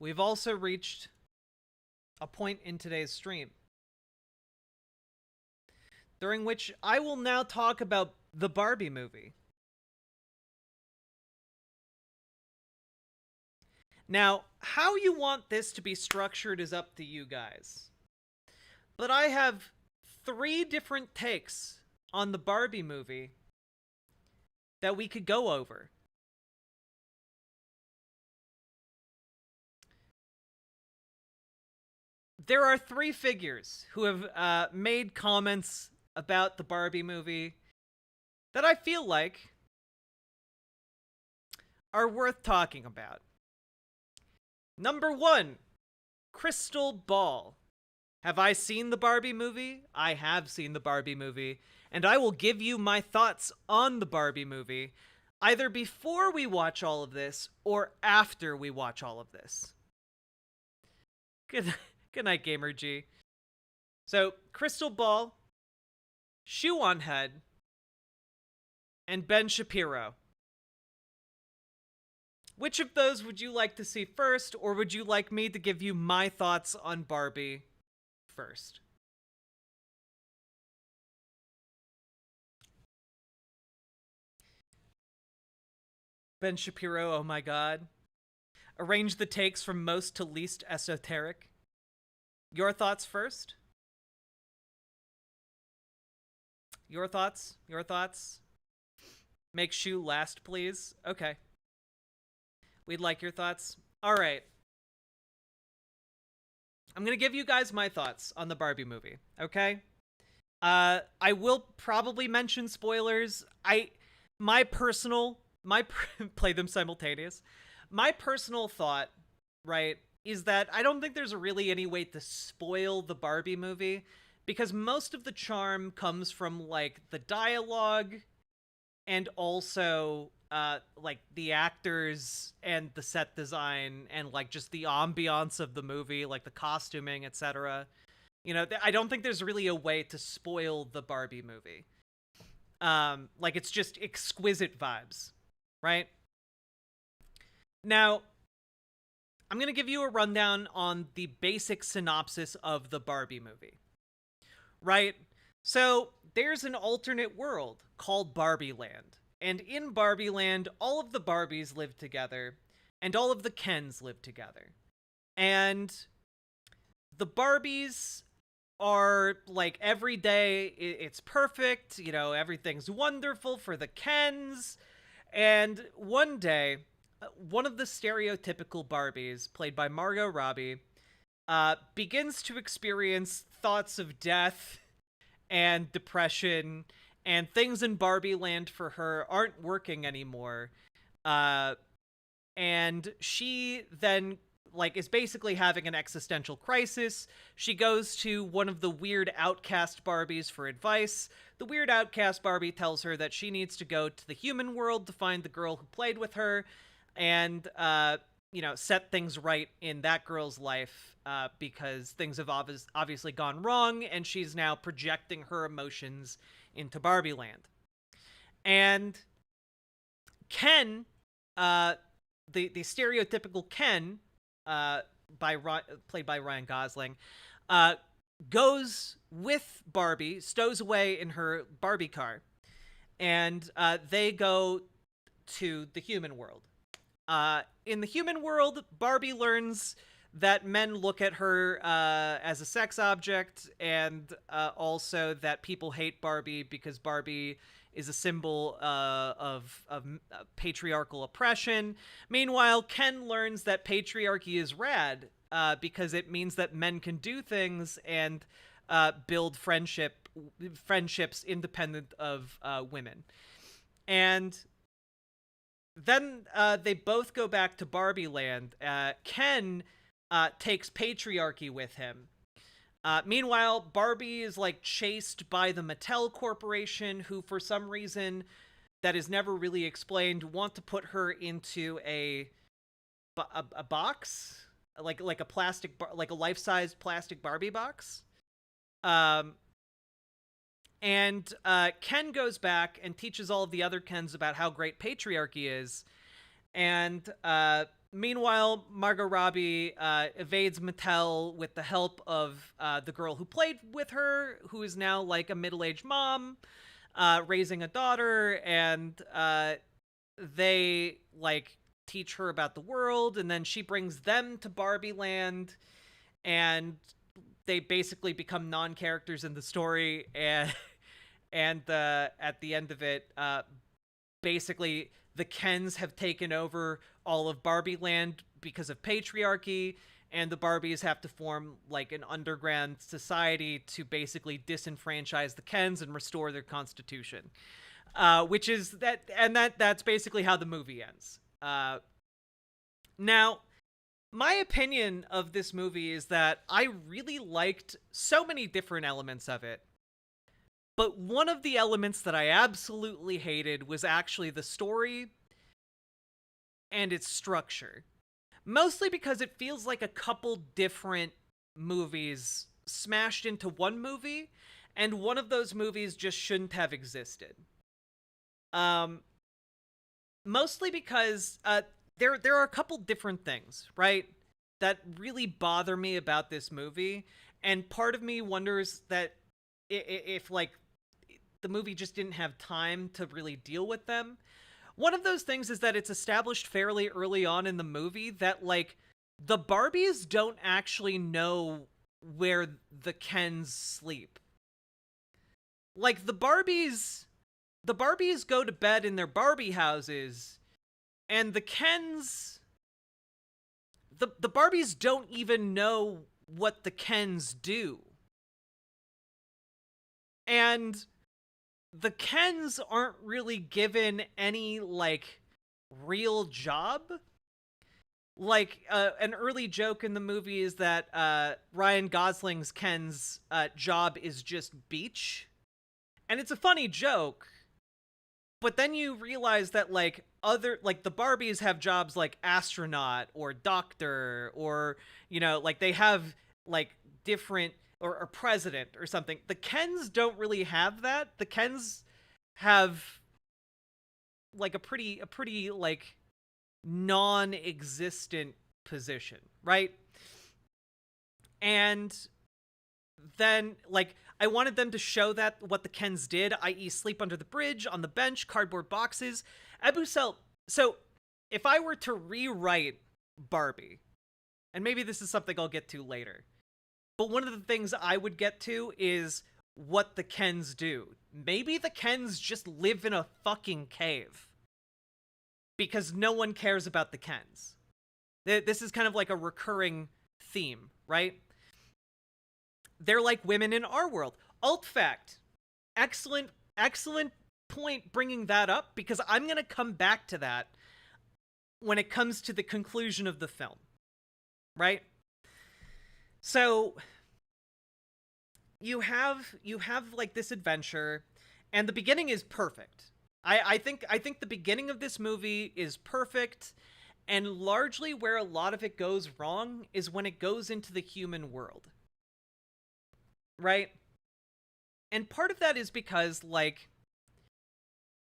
we've also reached a point in today's stream during which I will now talk about the Barbie movie. Now, how you want this to be structured is up to you guys. But I have 3 different takes on the Barbie movie that we could go over. There are 3 figures who have made comments about the Barbie movie that I feel like are worth talking about. Number 1, Krystal Ball. Have I seen the Barbie movie? I have seen the Barbie movie, and I will give you my thoughts on the Barbie movie, either before we watch all of this, or after we watch all of this. Good night, Gamer G. So, Krystal Ball, Shoe0nhead, and Ben Shapiro. Which of those would you like to see first, or would you like me to give you my thoughts on Barbie first? Ben Shapiro, oh my god. Arrange the takes from most to least esoteric. Your thoughts first? Your thoughts? Your thoughts? Make Shoe last, please. Okay. We'd like your thoughts. All right. I'm going to give you guys my thoughts on the Barbie movie, okay? I will probably mention spoilers. Play them simultaneous. My personal thought, right, is that I don't think there's really any way to spoil the Barbie movie because most of the charm comes from, like, the dialogue and also like the actors and the set design and like just the ambiance of the movie, like the costuming, etc. You know, I don't think there's really a way to spoil the Barbie movie. Like it's just exquisite vibes, right? Now, I'm going to give you a rundown on the basic synopsis of the Barbie movie. Right? So, there's an alternate world called Barbie Land. And in Barbie Land, all of the Barbies live together, and all of the Kens live together. And the Barbies are, like, every day, it's perfect, you know, everything's wonderful for the Kens. And one day, one of the stereotypical Barbies, played by Margot Robbie, begins to experience thoughts of death and depression, and things in Barbie Land for her aren't working anymore. And she then, like, is basically having an existential crisis. She goes to one of the weird outcast Barbies for advice. The weird outcast Barbie tells her that she needs to go to the human world to find the girl who played with her and, you know, set things right in that girl's life because things have obviously gone wrong, and she's now projecting her emotions into Barbie Land. And Ken, the stereotypical Ken, played by Ryan Gosling, goes with Barbie, stows away in her Barbie car, and they go to the human world. In the human world, Barbie learns that men look at her as a sex object, and also that people hate Barbie because Barbie is a symbol of patriarchal oppression. Meanwhile, Ken learns that patriarchy is rad because it means that men can do things and build friendships independent of women. And then they both go back to Barbie Land. Ken takes patriarchy with him. Meanwhile, Barbie is, like, chased by the Mattel Corporation, who, for some reason that is never really explained, want to put her into a box, like a plastic, like a life-size plastic Barbie box. And Ken goes back and teaches all of the other Kens about how great patriarchy is. And meanwhile, Margot Robbie evades Mattel with the help of the girl who played with her, who is now like a middle-aged mom raising a daughter, and they like teach her about the world, and then she brings them to Barbie Land, and they basically become non-characters in the story, and at the end of it, basically the Kens have taken over all of Barbie Land because of patriarchy, and the Barbies have to form like an underground society to basically disenfranchise the Kens and restore their constitution. Which is that, and that's basically how the movie ends. Now, my opinion of this movie is that I really liked so many different elements of it. But one of the elements that I absolutely hated was actually the story and its structure. Mostly because it feels like a couple different movies smashed into one movie, and one of those movies just shouldn't have existed. Mostly because there are a couple different things, right, that really bother me about this movie, and part of me wonders that if like the movie just didn't have time to really deal with them. One of those things is that it's established fairly early on in the movie that like the Barbies don't actually know where the Kens sleep. Like the Barbies go to bed in their Barbie houses, and the Kens the Barbies don't even know what the Kens do. And the Kens aren't really given any like real job. Like an early joke in the movie is that Ryan Gosling's Ken's job is just beach. And it's a funny joke, but then you realize that like other like the Barbies have jobs like astronaut or doctor, or you know, like they have like different, or president or something. The Kens don't really have that. The Kens have like a pretty like non-existent position, right? And then like I wanted them to show that what the Kens did, i.e. sleep under the bridge, on the bench, cardboard boxes. So if I were to rewrite Barbie, and maybe this is something I'll get to later, but one of the things I would get to is what the Kens do. Maybe the Kens just live in a fucking cave, because no one cares about the Kens. This is kind of like a recurring theme, right? They're like women in our world. Alt fact. Excellent point bringing that up, because I'm going to come back to that when it comes to the conclusion of the film. Right? So you have like this adventure, and the beginning is perfect. I think the beginning of this movie is perfect, and largely where a lot of it goes wrong is when it goes into the human world. Right? And part of that is because, like,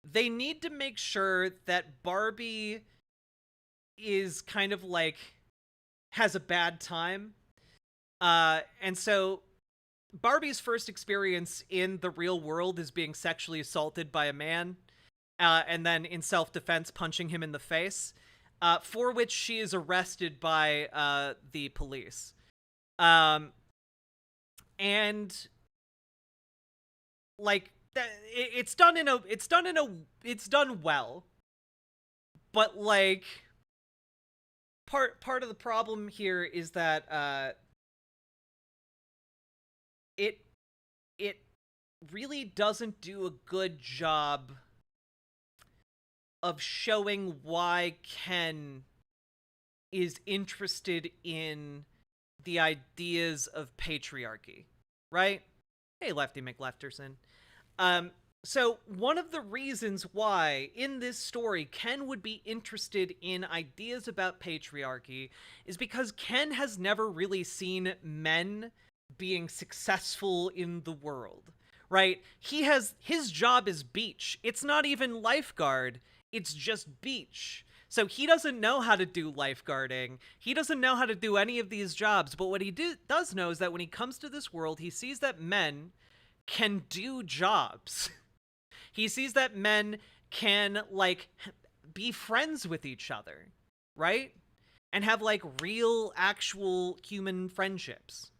they need to make sure that Barbie is kind of, like, has a bad time. And so Barbie's first experience in the real world is being sexually assaulted by a man, and then in self-defense punching him in the face, for which she is arrested by the police. And like it's done well, but like part of the problem here is that it really doesn't do a good job of showing why Ken is interested in the ideas of patriarchy, right? Hey, Lefty McLefterson. So one of the reasons why in this story Ken would be interested in ideas about patriarchy is because Ken has never really seen men being successful in the world, right? His job is beach. It's not even lifeguard. It's just beach. So he doesn't know how to do lifeguarding. He doesn't know how to do any of these jobs. But what he does know is that when he comes to this world, he sees that men can do jobs. He sees that men can, like, be friends with each other, right? And have, like, real, actual human friendships.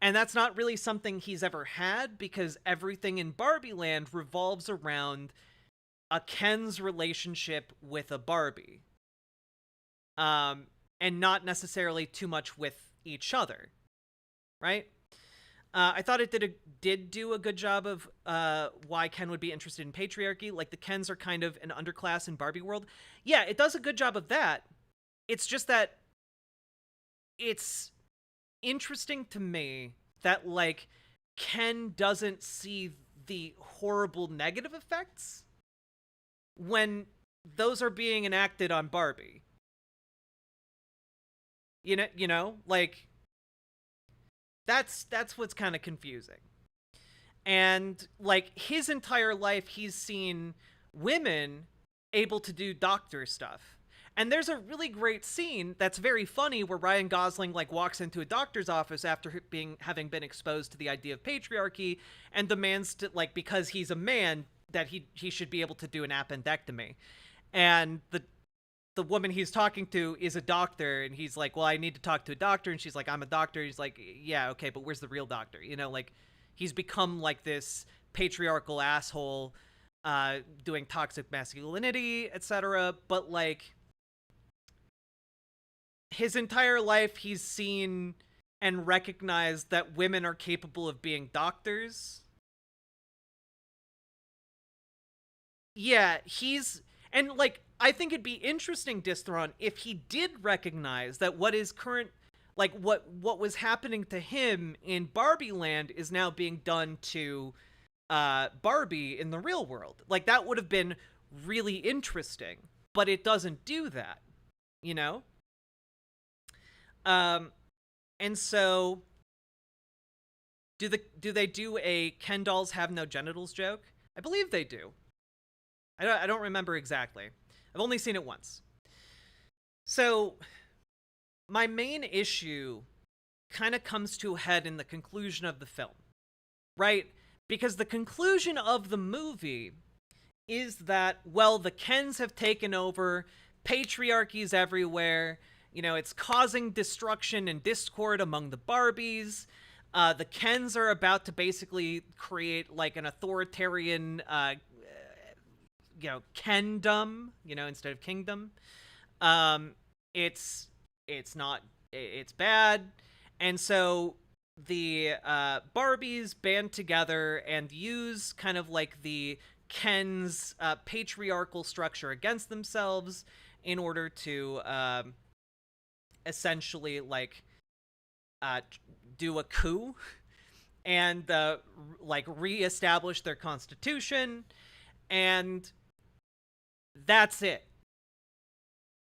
And that's not really something he's ever had, because everything in Barbie Land revolves around a Ken's relationship with a Barbie. And not necessarily too much with each other, right? I thought it did do a good job of why Ken would be interested in patriarchy. Like, the Kens are kind of an underclass in Barbie world. Yeah, it does a good job of that. It's just that it's interesting to me that, like, Ken doesn't see the horrible negative effects when those are being enacted on Barbie. Like, that's what's kind of confusing. And, like, his entire life he's seen women able to do doctor stuff. And there's a really great scene that's very funny where Ryan Gosling, like, walks into a doctor's office after having been exposed to the idea of patriarchy, and demands to, like, because he's a man, that he should be able to do an appendectomy. And the woman he's talking to is a doctor, and he's like, well, I need to talk to a doctor. And she's like, I'm a doctor. He's like, yeah, okay, but where's the real doctor? Like, he's become, like, this patriarchal asshole, doing toxic masculinity, etc. But, like, his entire life he's seen and recognized that women are capable of being doctors. Yeah, and, like, I think it'd be interesting, Distron, if he did recognize that what is current, like, what was happening to him in Barbie Land is now being done to Barbie in the real world. Like, that would have been really interesting, but it doesn't do that, you know? And so do they do a Ken dolls have no genitals joke? I believe they do. I don't remember exactly. I've only seen it once. So my main issue kind of comes to a head in the conclusion of the film, right? Because the conclusion of the movie is that, well, the Kens have taken over, patriarchy's everywhere, it's causing destruction and discord among the Barbies. The Kens are about to basically create, like, an authoritarian, Kendom, instead of kingdom. It's bad. And so the Barbies band together and use kind of, like, the Ken's patriarchal structure against themselves in order to essentially, like, do a coup and like, reestablish their constitution, and that's it.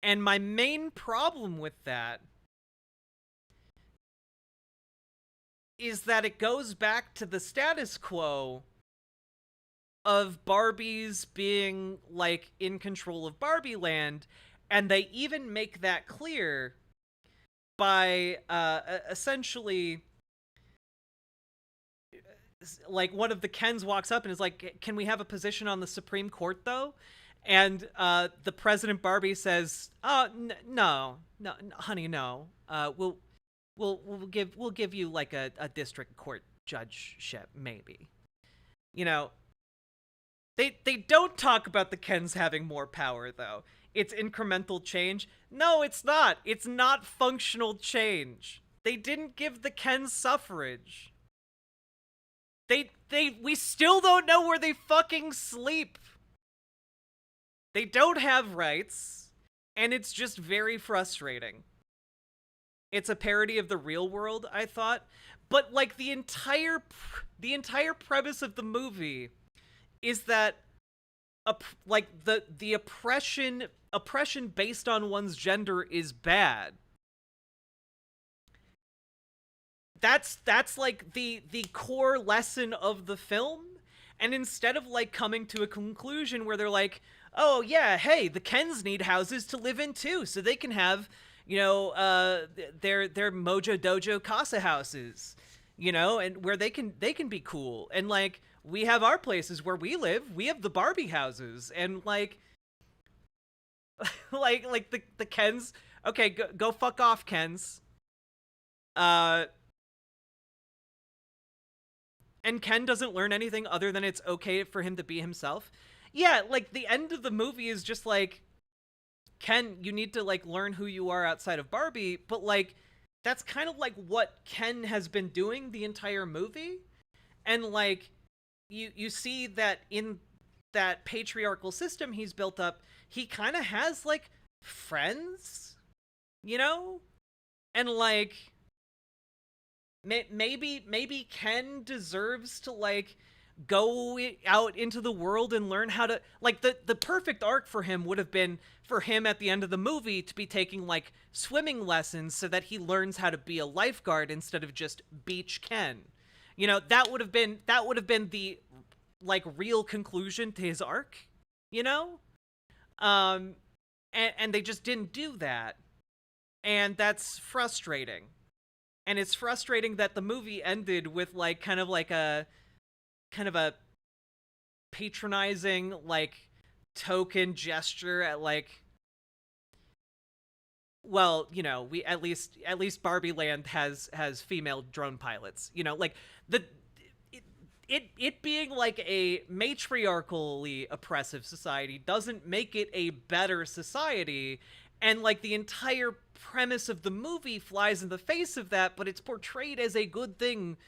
And my main problem with that is that it goes back to the status quo of Barbies being, like, in control of Barbie Land, and they even make that clear by essentially, like, one of the Kens walks up and is like, can we have a position on the Supreme Court, though? And the President Barbie says, oh, no, honey, no. We'll give you, like, a district court judgeship, maybe. They don't talk about the Kens having more power, though. It's incremental change. No, it's not. It's not functional change. They didn't give the Kens suffrage. We still don't know where they fucking sleep. They don't have rights, and it's just very frustrating. It's a parody of the real world, I thought. But, like, the entire premise of the movie is that, like, the oppression based on one's gender is bad. That's like the core lesson of the film. And instead of, like, coming to a conclusion where they're like, oh yeah, hey, the Kens need houses to live in too, so they can have, their Mojo Dojo Casa houses, and where they can be cool. And like we have our places where we live, we have the Barbie houses, and like like the Kens. Okay, go fuck off, Kens. Uh, and Ken doesn't learn anything other than it's okay for him to be himself. Yeah, like the end of the movie is just like, Ken, you need to like learn who you are outside of Barbie, but like that's kind of like what Ken has been doing the entire movie. And like you see that in that patriarchal system he's built up, he kind of has like friends, you know? And like maybe Ken deserves to like go out into the world and learn how to, like, the perfect arc for him would have been for him at the end of the movie to be taking like swimming lessons so that he learns how to be a lifeguard instead of just beach Ken. That would have been the like real conclusion to his arc, you know? Um and they just didn't do that. And that's frustrating. And it's frustrating that the movie ended with like kind of a patronizing like token gesture at like, well, we at least Barbie Land has female drone pilots. Like the it being like a matriarchally oppressive society doesn't make it a better society. And like the entire premise of the movie flies in the face of that, but it's portrayed as a good thing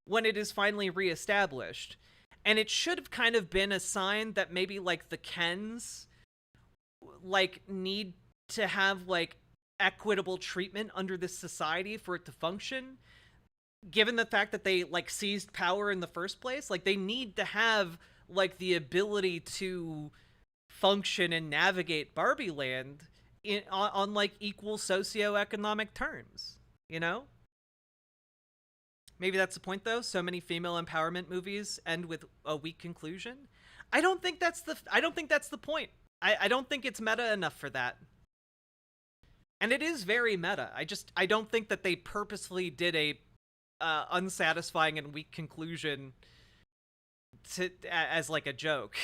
when it is finally reestablished. And it should have kind of been a sign that maybe like the Kens like need to have like equitable treatment under this society for it to function, given the fact that they like seized power in the first place. Like they need to have like the ability to function and navigate Barbie Land on like equal socioeconomic terms, you know? Maybe that's the point though. So many female empowerment movies end with a weak conclusion. I don't think that's the point. I don't think it's meta enough for that. And it is very meta. I don't think that they purposely did a unsatisfying and weak conclusion as like a joke.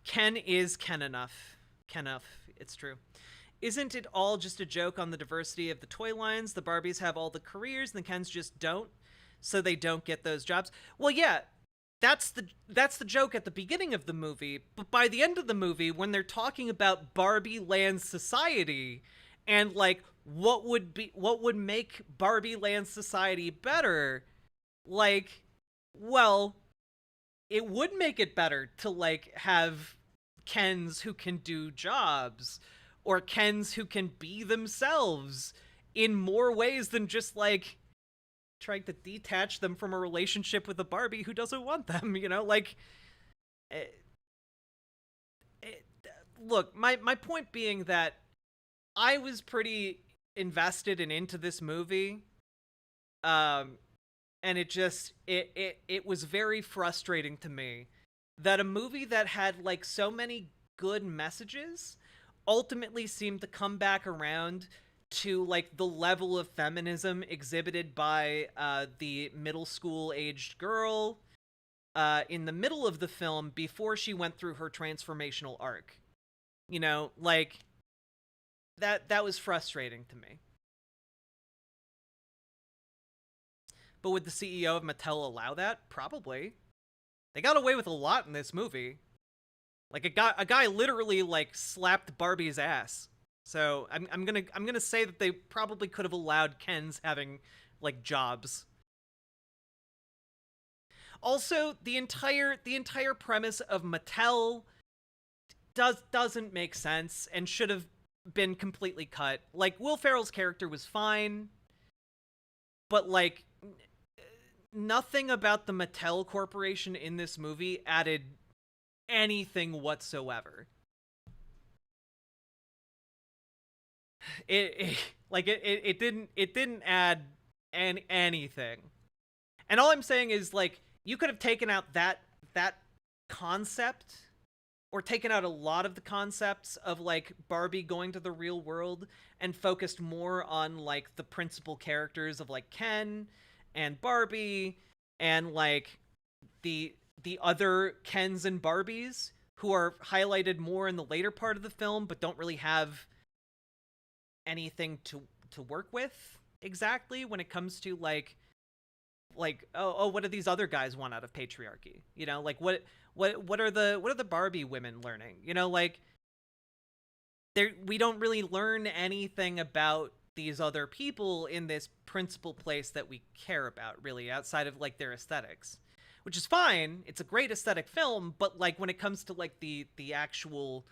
Ken is Ken enough. Ken enough. It's true. Isn't it all just a joke on the diversity of the toy lines? The Barbies have all the careers, and the Kens just don't, so they don't get those jobs. Well, yeah, that's the joke at the beginning of the movie, but by the end of the movie, when they're talking about Barbie Land society and like what would make Barbie Land society better, like, well, it would make it better to like have Kens who can do jobs, or Kens who can be themselves in more ways than just like trying to detach them from a relationship with a Barbie who doesn't want them, like it, it, look, my point being that I was pretty invested and into this movie. Um and it was very frustrating to me that a movie that had like so many good messages ultimately seemed to come back around to like the level of feminism exhibited by the middle school aged girl in the middle of the film before she went through her transformational arc. Like that was frustrating to me. But would the CEO of Mattel allow that? Probably. They got away with a lot in this movie. Like a guy literally like slapped Barbie's ass. So I'm gonna say that they probably could have allowed Kens having like jobs. Also, the entire premise of Mattel doesn't make sense and should have been completely cut. Like Will Ferrell's character was fine, but like nothing about the Mattel Corporation in this movie added anything whatsoever. It didn't add and anything. And all I'm saying is like you could have taken out that concept or taken out a lot of the concepts of like Barbie going to the real world and focused more on like the principal characters of like Ken and Barbie and like the the other Kens and Barbies who are highlighted more in the later part of the film but don't really have anything to work with exactly when it comes to like oh what do these other guys want out of patriarchy, you know, like what are the Barbie women learning, you know, like there we don't really learn anything about these other people in this principal place that we care about really outside of like their aesthetics, which is fine. It's a great aesthetic film, but like when it comes to like the actual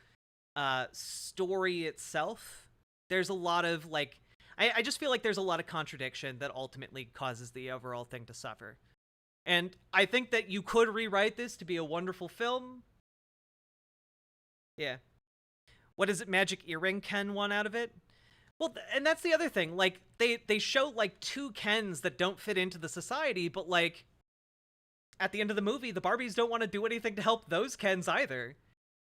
story itself, there's a lot of like I just feel like there's a lot of contradiction that ultimately causes the overall thing to suffer. And I think that you could rewrite this to be a wonderful film. Yeah. What is it? Magic earring Ken won out of it? Well, and that's the other thing. Like they show like two Kens that don't fit into the society, but like at the end of the movie, the Barbies don't want to do anything to help those Kens either.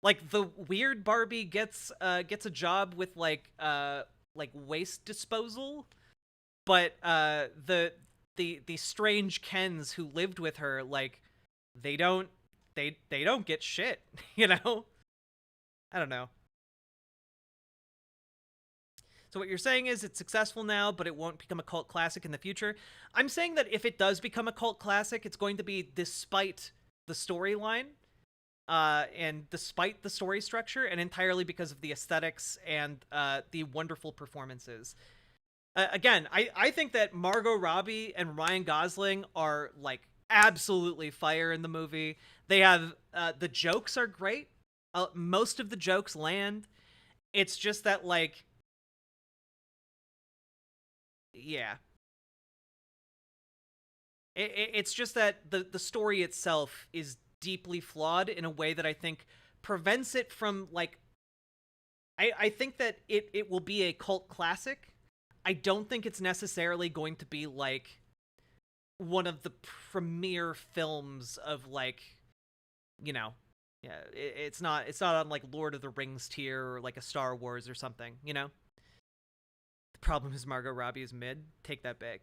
Like the weird Barbie gets a job with like waste disposal, but the strange Kens who lived with her like they don't they don't get shit, you know? I don't know. So what you're saying is it's successful now, but it won't become a cult classic in the future. I'm saying that if it does become a cult classic, it's going to be despite the storyline, and despite the story structure, and entirely because of the aesthetics and the wonderful performances. Again, I think that Margot Robbie and Ryan Gosling are like absolutely fire in the movie. They have the jokes are great. Most of the jokes land. It's just that like yeah, it's just that the story itself is deeply flawed in a way that I think prevents it from like I think that it will be a cult classic. I don't think it's necessarily going to be like one of the premier films of like, you know, yeah, it's not on like Lord of the Rings tier or like a Star Wars or something, you know. The problem is Margot Robbie is mid. Take that back.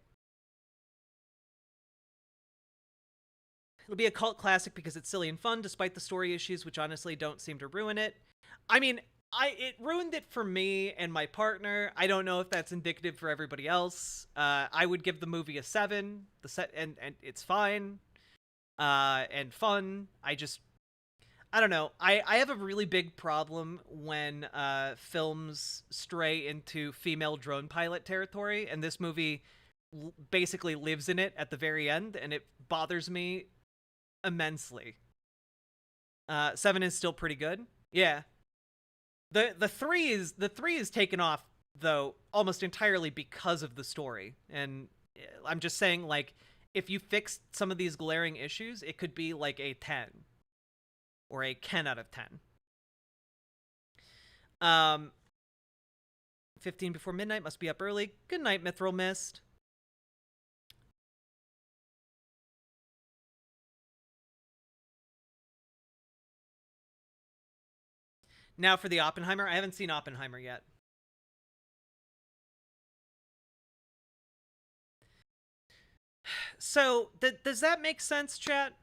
It'll be a cult classic because it's silly and fun, despite the story issues, which honestly don't seem to ruin it. I mean, it ruined it for me and my partner. I don't know if that's indicative for everybody else. I would give the movie a 7. The set and it's fine, and fun. I don't know. I have a really big problem when films stray into female drone pilot territory, and this movie basically lives in it at the very end, and it bothers me immensely. 7 is still pretty good. Yeah. The three is taken off though almost entirely because of the story. And I'm just saying like if you fix some of these glaring issues, it could be like a 10 or a Ken out of 10. Um 15 before midnight, must be up early. Good night, Mithril Mist. Now for the Oppenheimer. I haven't seen Oppenheimer yet. So, does that make sense, chat?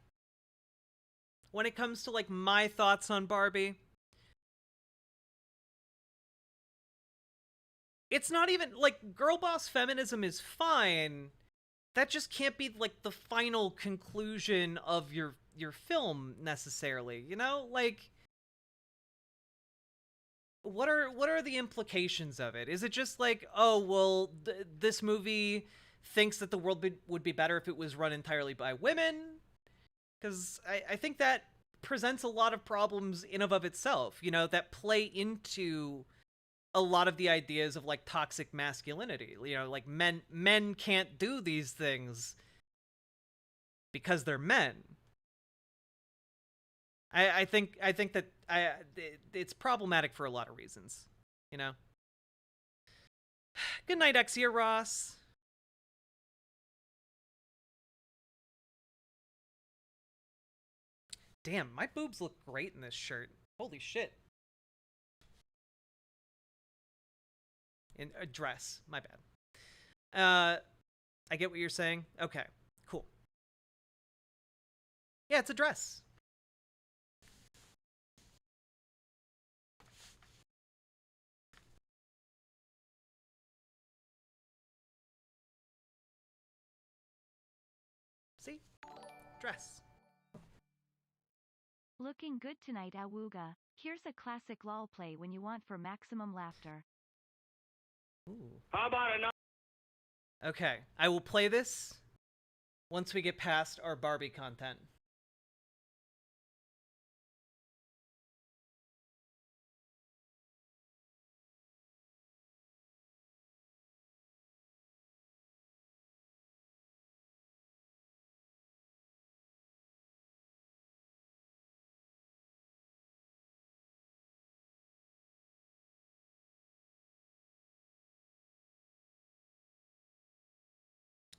When it comes to like my thoughts on Barbie, it's not even like girl boss feminism is fine. That just can't be like the final conclusion of your film necessarily, you know? Like what are the implications of it? Is it just like, oh, well, this movie thinks that the world would be better if it was run entirely by women? Because I think that presents a lot of problems in of itself, you know, that play into a lot of the ideas of like toxic masculinity. You know, like men can't do these things because they're men. I think that it's problematic for a lot of reasons. You know. Good night, Exia Ross. Damn, my boobs look great in this shirt. Holy shit. In a dress, my bad. I get what you're saying. Okay, cool. Yeah, it's a dress. See? Dress. Looking good tonight, Awooga. Here's a classic lol play when you want for maximum laughter. Ooh. How about enough? Okay, I will play this once we get past our Barbie content.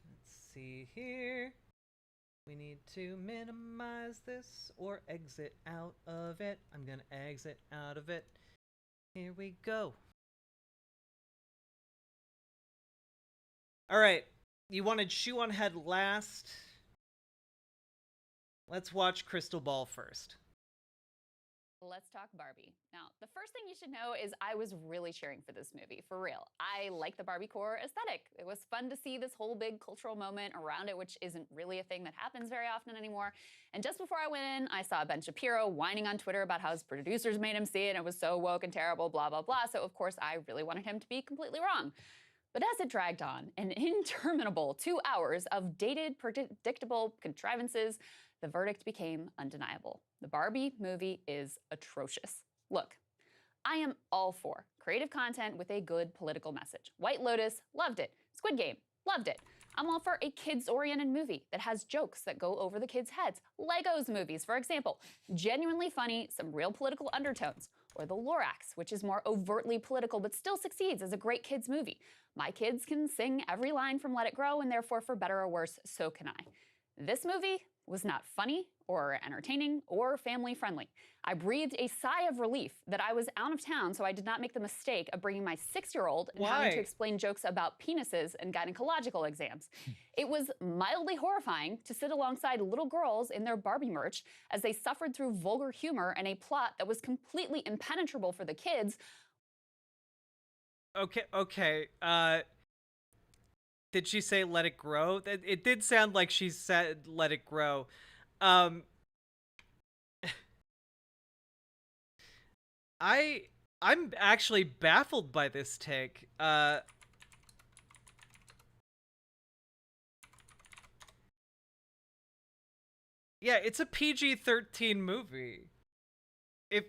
Let's see here. We need to minimize this or exit out of it. I'm gonna exit out of it. Here we go. Alright, you wanted Shoe0nhead last. Let's watch Krystal Ball first. Let's talk Barbie. Now, the first thing you should know is I was really cheering for this movie, for real. I like the Barbie core aesthetic. It was fun to see this whole big cultural moment around it, which isn't really a thing that happens very often anymore. And just before I went in, I saw Ben Shapiro whining on Twitter about how his producers made him see it and it was so woke and terrible, blah, blah, blah. So, of course, I really wanted him to be completely wrong. But as it dragged on, an interminable 2 hours of dated, predictable contrivances, the verdict became undeniable. The Barbie movie is atrocious. Look, I am all for creative content with a good political message. White Lotus, loved it. Squid Game, loved it. I'm all for a kids-oriented movie that has jokes that go over the kids' heads. Legos movies, for example, genuinely funny, some real political undertones. Or The Lorax, which is more overtly political but still succeeds as a great kids movie. My kids can sing every line from Let It Grow, and therefore, for better or worse, so can I. This movie was not funny or entertaining or family friendly. I breathed a sigh of relief that I was out of town, so I did not make the mistake of bringing my 6-year-old and having to explain jokes about penises and gynecological exams. It was mildly horrifying to sit alongside little girls in their Barbie merch as they suffered through vulgar humor and a plot that was completely impenetrable for the kids. Okay. Did she say let it grow? It did sound like she said let it grow. I'm actually baffled by this take. Yeah, it's a PG-13 movie. If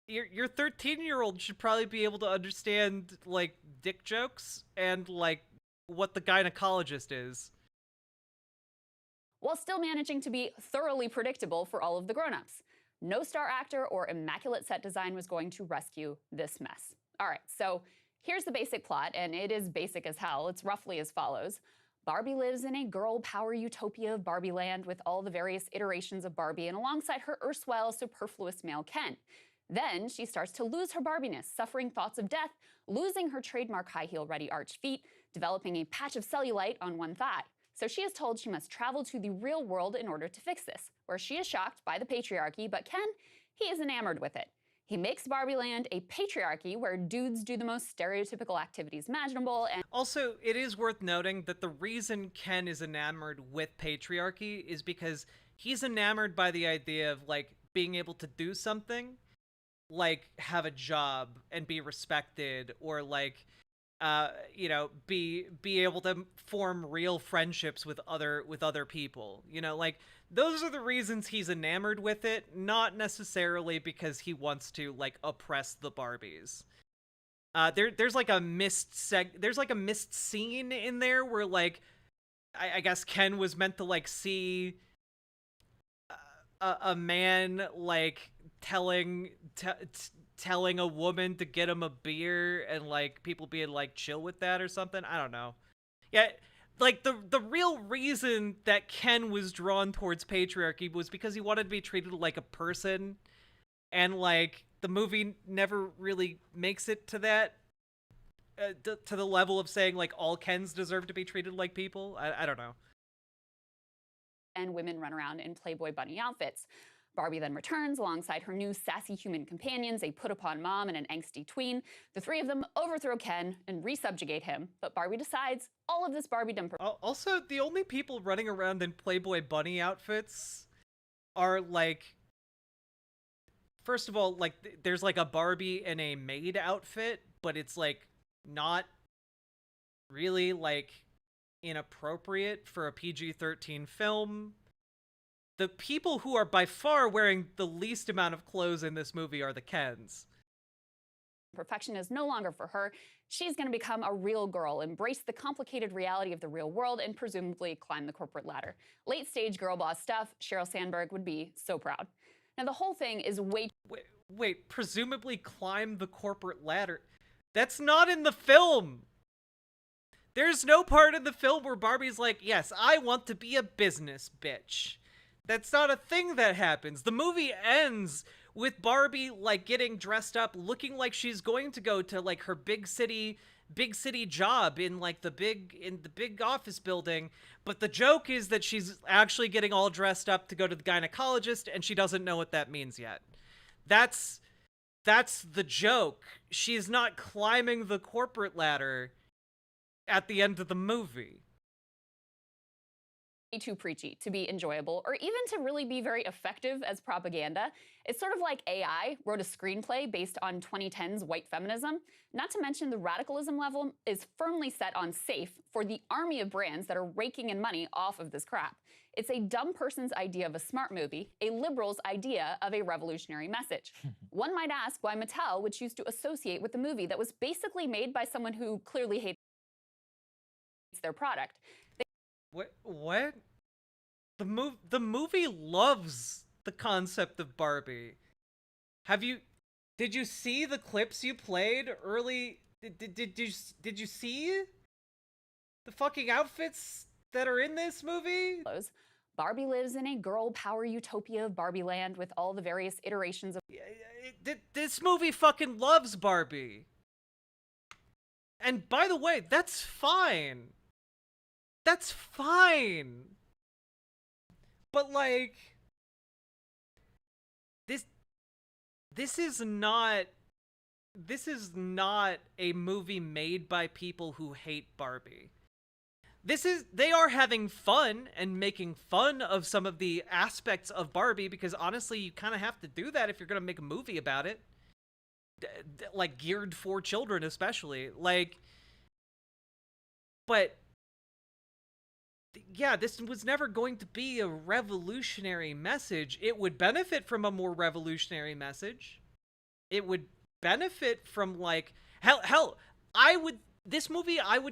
your 13-year-old should probably be able to understand like dick jokes and like what the gynecologist is, while still managing to be thoroughly predictable for all of the grown-ups. No star actor or immaculate set design was going to rescue this mess. All right, so here's the basic plot, and it is basic as hell. It's roughly as follows. Barbie lives in a girl power utopia of Barbie land with all the various iterations of Barbie and alongside her erstwhile superfluous male Ken. Then she starts to lose her Barbiness, suffering thoughts of death, losing her trademark high heel ready arched feet, developing a patch of cellulite on one thigh. So she is told she must travel to the real world in order to fix this, where she is shocked by the patriarchy, but Ken, he is enamored with it. He makes Barbie Land a patriarchy where dudes do the most stereotypical activities imaginable. And also, it is worth noting that the reason Ken is enamored with patriarchy is because he's enamored by the idea of like being able to do something, like have a job and be respected, or like you know, be able to form real friendships with other people. You know, like those are the reasons he's enamored with it, not necessarily because he wants to like oppress the Barbies. There's like a missed scene in there where like I guess Ken was meant to like see a man like telling a woman to get him a beer and like people being like chill with that or something. I don't know. Yeah, like the real reason that Ken was drawn towards patriarchy was because he wanted to be treated like a person, and like the movie never really makes it to that to the level of saying like all Kens deserve to be treated like people. I don't know. And women run around in Playboy bunny outfits. Barbie then returns alongside her new sassy human companions, a put-upon mom and an angsty tween. The three of them overthrow Ken and resubjugate him, but Barbie decides all of this Barbiedom. Also, the only people running around in Playboy bunny outfits are like, first of all, like there's like a Barbie in a maid outfit, but it's like not really like inappropriate for a PG-13 film. The people who are by far wearing the least amount of clothes in this movie are the Kens. Perfection is no longer for her. She's going to become a real girl, embrace the complicated reality of the real world, and presumably climb the corporate ladder. Late stage girl boss stuff. Sheryl Sandberg would be so proud. Now, the whole thing is Wait, presumably climb the corporate ladder? That's not in the film! There's no part in the film where Barbie's like, yes, I want to be a business bitch. That's not a thing that happens. The movie ends with Barbie like getting dressed up, looking like she's going to go to like her big city job in like the big office building, but the joke is that she's actually getting all dressed up to go to the gynecologist and she doesn't know what that means yet. That's the joke. She's not climbing the corporate ladder at the end of the movie. Too preachy to be enjoyable or even to really be very effective as propaganda. It's sort of like AI wrote a screenplay based on 2010's white feminism. Not to mention the radicalism level is firmly set on safe for the army of brands that are raking in money off of this crap. It's a dumb person's idea of a smart movie, a liberal's idea of a revolutionary message. One might ask why Mattel would choose to associate with the movie that was basically made by someone who clearly hates their product. What? The movie loves the concept of Barbie. Did you see the clips you played early? Did you see the fucking outfits that are in this movie? Barbie lives in a girl power utopia of Barbie land with all the various iterations of this movie fucking loves Barbie. And by the way, that's fine. That's fine. But like this is not a movie made by people who hate Barbie. They are having fun and making fun of some of the aspects of Barbie because honestly, you kind of have to do that if you're going to make a movie about it. Like geared for children especially. Like but yeah, this was never going to be a revolutionary message. It would benefit from a more revolutionary message. It would benefit from like I would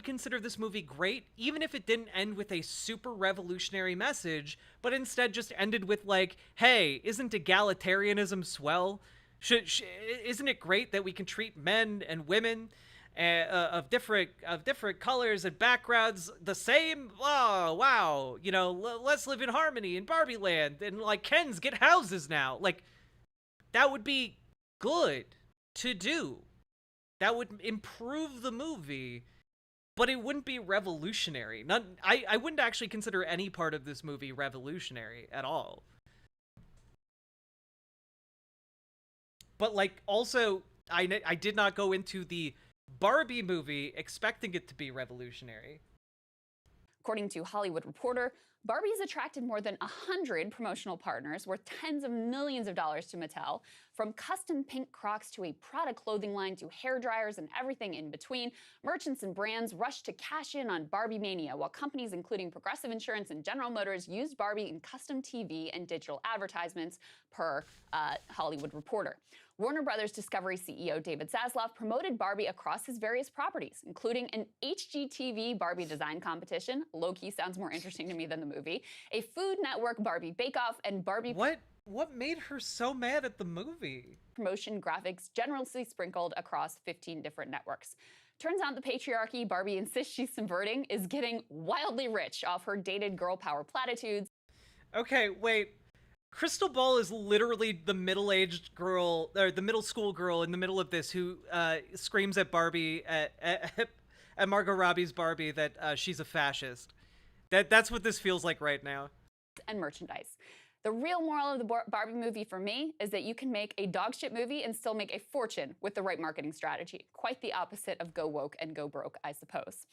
consider this movie great even if it didn't end with a super revolutionary message, but instead just ended with like, hey, isn't egalitarianism swell? Isn't it great that we can treat men and women of different colors and backgrounds the same? Oh, wow. You know, let's live in harmony in Barbie land and like Kens get houses now. Like that would be good to do. That would improve the movie, but it wouldn't be revolutionary. I wouldn't actually consider any part of this movie revolutionary at all. But like also I did not go into the Barbie movie expecting it to be revolutionary. According to Hollywood Reporter, Barbie's attracted more than 100 promotional partners worth tens of millions of dollars to Mattel, from custom pink Crocs to a Prada clothing line to hair dryers and everything in between. Merchants and brands rushed to cash in on Barbie mania, while companies including Progressive Insurance and General Motors used Barbie in custom TV and digital advertisements, per Hollywood Reporter. Warner Brothers Discovery CEO David Zaslav promoted Barbie across his various properties, including an HGTV Barbie design competition, low-key sounds more interesting to me than the movie, a Food Network Barbie bake-off, and Barbie... What made her so mad at the movie? Promotion graphics generously sprinkled across 15 different networks. Turns out the patriarchy Barbie insists she's subverting is getting wildly rich off her dated girl power platitudes. Okay, wait. Krystal Ball is literally the middle-aged girl, or the middle school girl in the middle of this who screams at Barbie, at Margot Robbie's Barbie that she's a fascist. That's what this feels like right now. And merchandise. The real moral of the Barbie movie for me is that you can make a dogshit movie and still make a fortune with the right marketing strategy. Quite the opposite of go woke and go broke, I suppose.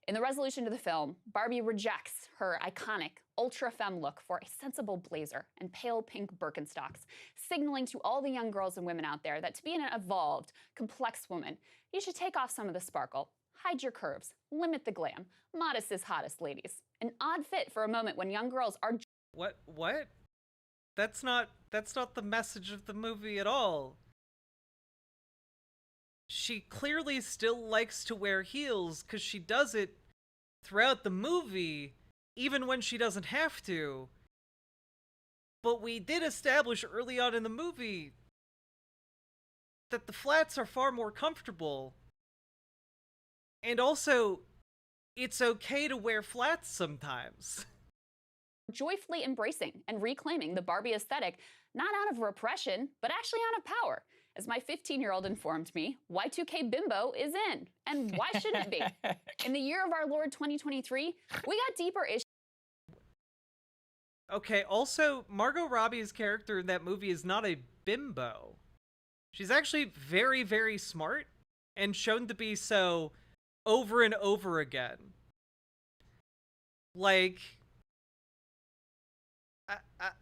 In the resolution to the film, Barbie rejects her iconic ultra femme look for a sensible blazer and pale pink Birkenstocks, signaling to all the young girls and women out there that to be an evolved, complex woman, you should take off some of the sparkle, hide your curves, limit the glam. Modest is hottest, ladies. An odd fit for a moment when young girls are... What? That's not the message of the movie at all. She clearly still likes to wear heels because she does it throughout the movie, even when she doesn't have to. But we did establish early on in the movie that the flats are far more comfortable. And also, it's okay to wear flats sometimes. Joyfully embracing and reclaiming the Barbie aesthetic, not out of repression, but actually out of power. As my 15-year-old informed me, Y2K bimbo is in. And why shouldn't it be? In the year of our Lord 2023, we got deeper issues. Okay, also, Margot Robbie's character in that movie is not a bimbo. She's actually very, very smart, and shown to be so over and over again. Like...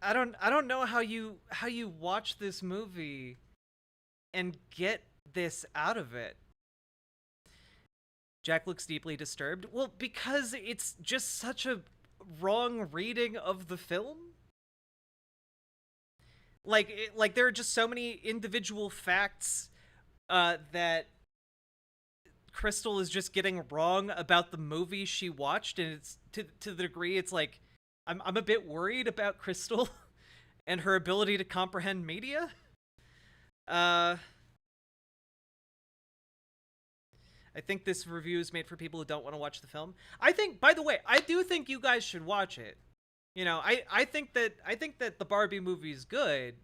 I don't know how you watch this movie and get this out of it. Jack looks deeply disturbed. Well, because it's just such a wrong reading of the film. Like there are just so many individual facts that Krystal is just getting wrong about the movie she watched, and it's to the degree it's like I'm a bit worried about Krystal and her ability to comprehend media. I think this review is made for people who don't want to watch the film. I think, by the way, I do think you guys should watch it. You know, I think that the Barbie movie is good.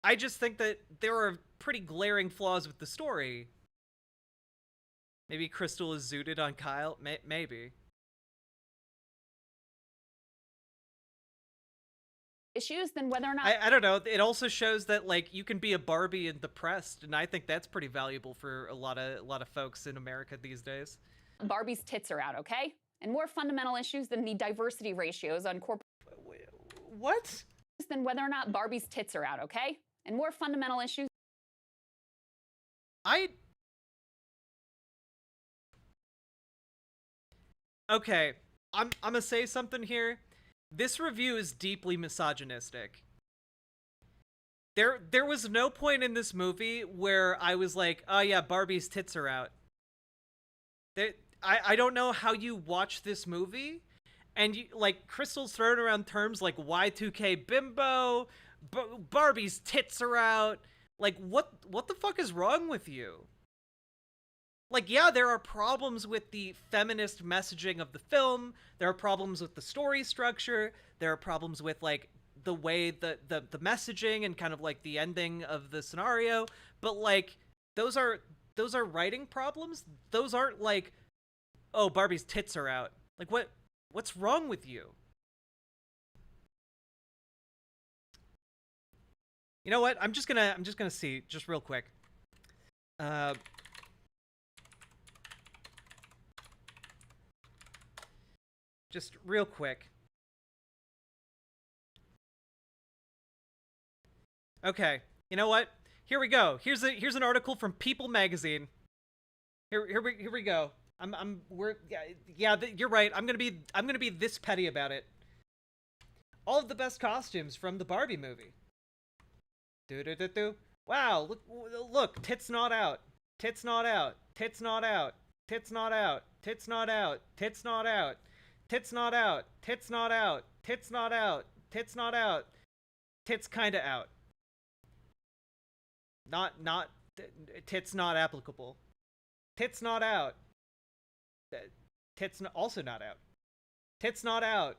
I just think that there are pretty glaring flaws with the story. Maybe Krystal is zooted on Kyle. Maybe. Issues than whether or not... I don't know. It also shows that, like, you can be a Barbie and depressed, and I think that's pretty valuable for a lot of folks in America these days. Barbie's tits are out, okay? And more fundamental issues than the diversity ratios on corporate... What? Than whether or not Barbie's tits are out, okay? And more fundamental issues... Okay, I'm gonna say something here. This review is deeply misogynistic. There was no point in this movie where I was like, oh yeah, Barbie's tits are out. I don't know how you watch this movie, and you, like, Krystal's throwing around terms like Y2K bimbo, Barbie's tits are out. Like, what the fuck is wrong with you? Like, yeah, there are problems with the feminist messaging of the film. There are problems with the story structure. There are problems with, like, the way the messaging and kind of, like, the ending of the scenario. But, like, those are writing problems. Those aren't, like, oh, Barbie's tits are out. Like, what's wrong with you? You know what? I'm just gonna see, just real quick. Just real quick. Okay, you know what? Here we go. Here's an article from People magazine. Here we go. You're right. I'm gonna be this petty about it. All of the best costumes from the Barbie movie. Wow, look, tits not out. Tits not out. Tits not out. Tits not out. Tits not out. Tits not out. Tits not out. Tits not out. Tits not out. Tits not out. Tits kinda out. Not tits not applicable. Tits not out. Tits also not out. Tits not out.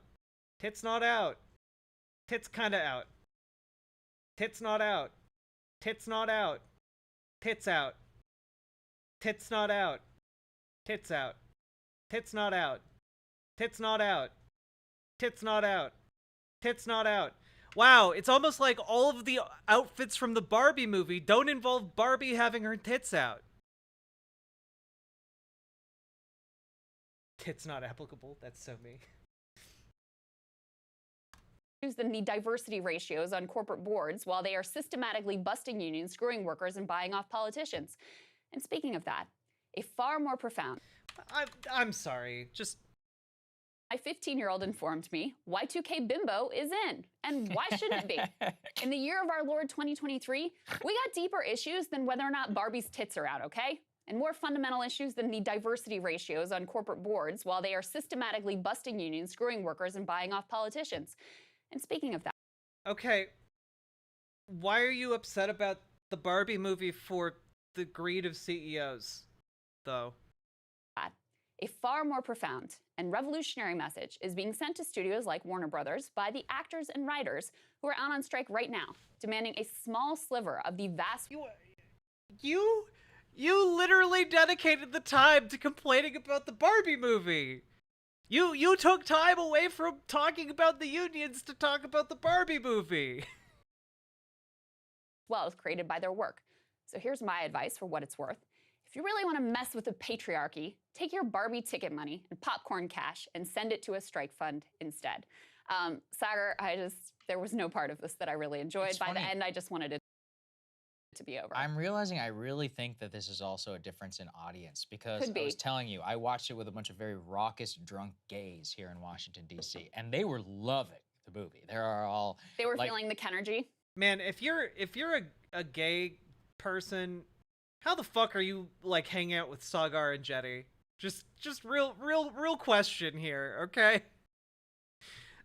Tits not out. Tits kinda out. Tits not out. Tits not out. Tits out. Tits not out. Tits out. Tits not out. Tits not out. Tits not out. Tits not out. Wow, it's almost like all of the outfits from the Barbie movie don't involve Barbie having her tits out. Tits not applicable. That's so me. Than the diversity ratios on corporate boards while they are systematically busting unions, screwing workers, and buying off politicians. And speaking of that, a far more profound. I'm sorry. Just. My 15-year-old informed me Y2K bimbo is in, and why shouldn't it be? In the year of our Lord 2023, we got deeper issues than whether or not Barbie's tits are out, okay? And more fundamental issues than the diversity ratios on corporate boards while they are systematically busting unions, screwing workers, and buying off politicians. And speaking of that. Okay. Why are you upset about the Barbie movie for the greed of CEOs, though? A far more profound and revolutionary message is being sent to studios like Warner Brothers by the actors and writers who are out on strike right now, demanding a small sliver of the vast. You literally dedicated the time to complaining about the Barbie movie. You took time away from talking about the unions to talk about the Barbie movie. Wealth created by their work. So here's my advice for what it's worth. If you really want to mess with the patriarchy, take your Barbie ticket money and popcorn cash and send it to a strike fund instead. Sagar, there was no part of this that I really enjoyed. By the end, I just wanted it to be over. I'm realizing I really think that this is also a difference in audience because I was telling you, I watched it with a bunch of very raucous, drunk gays here in Washington, D.C., and they were loving the movie. They were feeling the Kenergy. Man, if you're a gay person, how the fuck are you like hanging out with Sagar and Jetty? Just real question here, okay?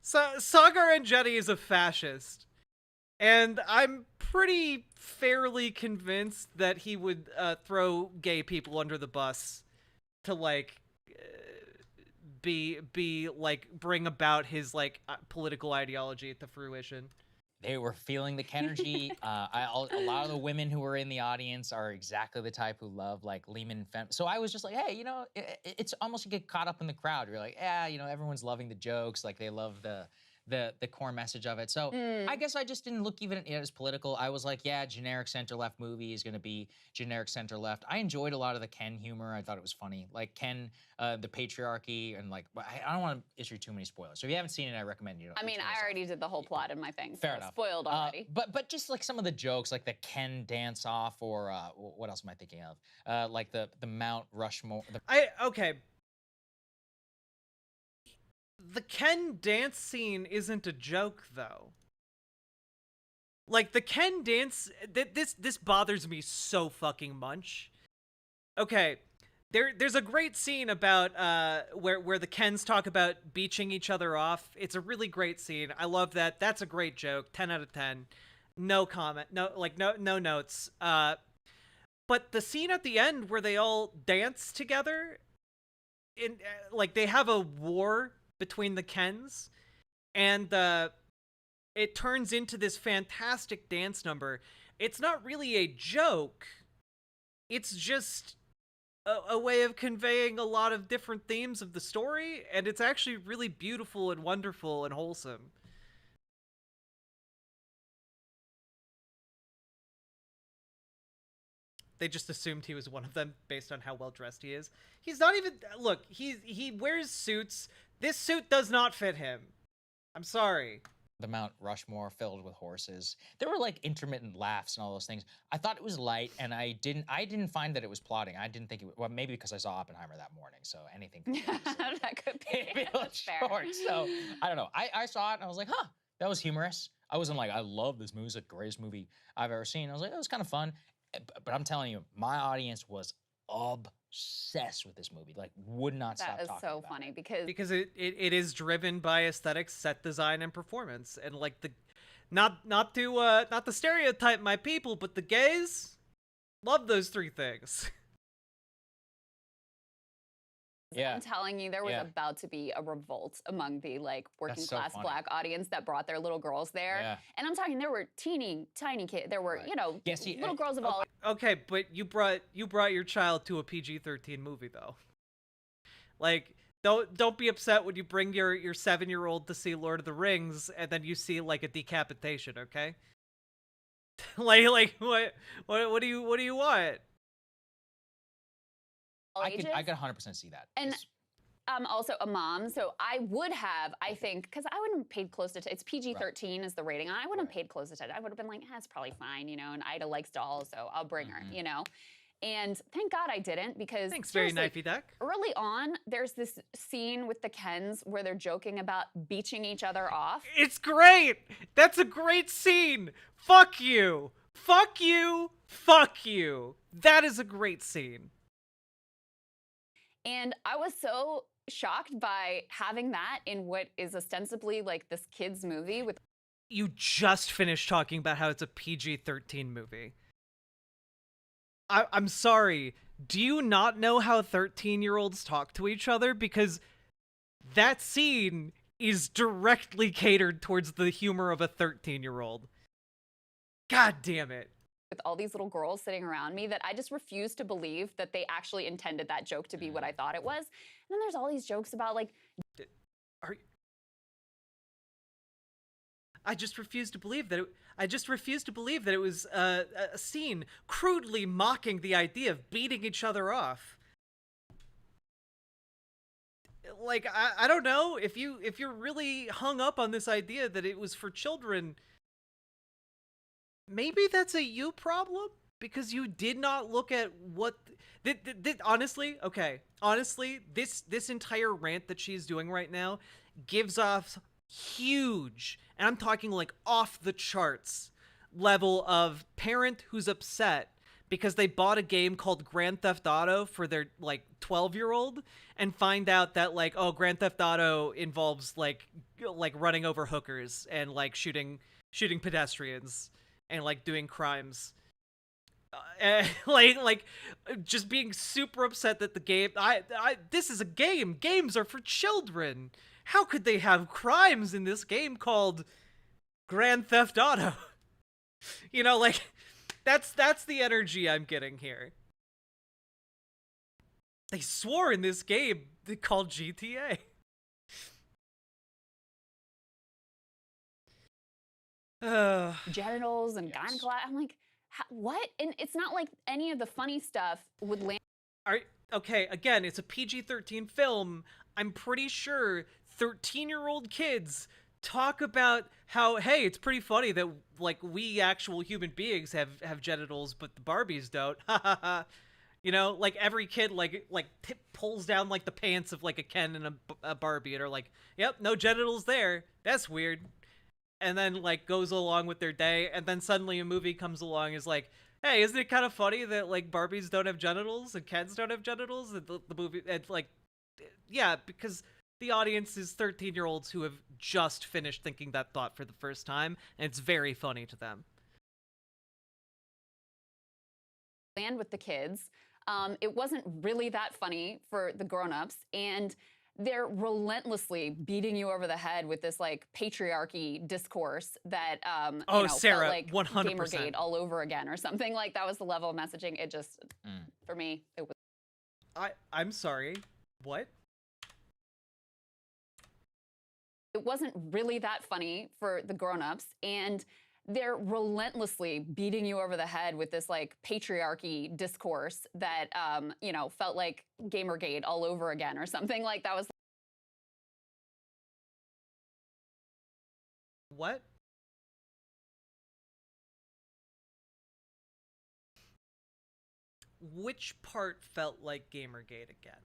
Sagar and Jetty is a fascist, and I'm pretty fairly convinced that he would throw gay people under the bus to like bring about his like political ideology to fruition. They were feeling the Kenergy. A lot of the women who were in the audience are exactly the type who love like Lehman Fem. So I was just like, hey, it's almost you get caught up in the crowd. You're like, yeah, everyone's loving the jokes. Like they love the core message of it. So I guess I just didn't look even at it as political. I was like, yeah, generic center-left movie is going to be generic center-left. I enjoyed a lot of the Ken humor. I thought it was funny. Like Ken, the patriarchy, and like, I don't want to issue too many spoilers. So if you haven't seen it, I recommend you. I mean, I already did the whole plot in my thing. Fair enough. Spoiled already. But just like some of the jokes, like the Ken dance off, or what else am I thinking of? Like the Mount Rushmore. Okay. The Ken dance scene isn't a joke, though. Like, the Ken dance... This bothers me so fucking much. Okay, there's a great scene about, where the Kens talk about beaching each other off. It's a really great scene. I love that. That's a great joke. 10 out of 10. No comment. No notes. But the scene at the end where they all dance together... like, they have a war between the Kens, and it turns into this fantastic dance number. It's not really a joke. It's just a way of conveying a lot of different themes of the story, and it's actually really beautiful and wonderful and wholesome. They just assumed he was one of them based on how well dressed he is. He's not even... Look, he wears suits. This suit does not fit him. I'm sorry. The Mount Rushmore filled with horses. There were like intermittent laughs and all those things. I thought it was light, and I didn't find that it was plotting. I didn't think it was, well, maybe because I saw Oppenheimer that morning, so anything could be that could be. Maybe a little short. So I don't know. I saw it and I was like, huh, that was humorous. I wasn't like, I love this movie. It's the greatest movie I've ever seen. I was like, it was kind of fun. But I'm telling you, my audience was obsessed with this movie. Like, would not stop talking about it. That is so funny because it is driven by aesthetics, set design, and performance. And like not to stereotype my people, but the gays love those three things. Yeah. I'm telling you, there was Yeah. about to be a revolt among the like working so class funny. Black audience that brought their little girls there. Yeah. And I'm talking, there were tiny kids. There were, Right. you know, Yeah, see, little girls of all. Okay, but you brought your child to a PG-13 movie though. Like, don't be upset when you bring your 7-year-old to see Lord of the Rings and then you see like a decapitation, okay? like what do you want? all I ages. could 100% see that. And It's- I'm also a mom, so I would have, I think, because I wouldn't have paid close attention. It's PG-13 is the rating. I wouldn't have paid close attention. I would have been like, it's probably fine, you know, and Ida likes dolls, so I'll bring her, you know. And thank God I didn't, because Thanks, very seriously, knifey duck. early on, there's this scene with the Kens where they're joking about beaching each other off. It's great. That's a great scene. Fuck you. Fuck you. Fuck you. That is a great scene. And I was so shocked by having that in what is ostensibly like this kid's movie with You just finished talking about how it's a PG-13 movie. I'm sorry. Do you not know how 13-year-olds talk to each other? Because that scene is directly catered towards the humor of a 13-year-old. God damn it. all these little girls sitting around me that I just refuse to believe that they actually intended that joke to be what I thought it was. And then there's all these jokes about like I just refuse to believe that it was a scene crudely mocking the idea of beating each other off. Like, I don't know, if you're really hung up on this idea that it was for children, maybe that's a you problem, because you did not look at what honestly, this entire rant that she's doing right now gives off huge, and I'm talking like off the charts level of parent who's upset because they bought a game called Grand Theft Auto for their like 12-year-old and find out that like, oh, Grand Theft Auto involves like running over hookers and like shooting pedestrians and like doing crimes. Like just being super upset that the game this is a game. Games are for children. How could they have crimes in this game called Grand Theft Auto? You know, like that's the energy I'm getting here. They swore in this game called GTA. genitals and gynecolog. I'm like, what? And it's not like any of the funny stuff would land. Okay, again, it's a PG-13 film. I'm pretty sure 13-year-old kids talk about how, hey, it's pretty funny that like we actual human beings have genitals, but the Barbies don't. You know, like every kid like pulls down like the pants of like a Ken and a Barbie and are like, yep, no genitals there. That's weird. And then like goes along with their day, and then suddenly a movie comes along and is like, hey, isn't it kind of funny that like Barbies don't have genitals and Kens don't have genitals? And the movie, and like, yeah, because the audience is 13-year-olds who have just finished thinking that thought for the first time, and it's very funny to them. Land with the kids. It wasn't really that funny for the grown-ups, and they're relentlessly beating you over the head with this like patriarchy discourse that you know, Sarah, felt like 100%. Gamergate all over again or something. Like that was the level of messaging. It just for me it was. I'm sorry. What? It wasn't really that funny for the grown-ups, and they're relentlessly beating you over the head with this like patriarchy discourse that you know, felt like Gamergate all over again or something. Like that was. What? Which part felt like Gamergate again?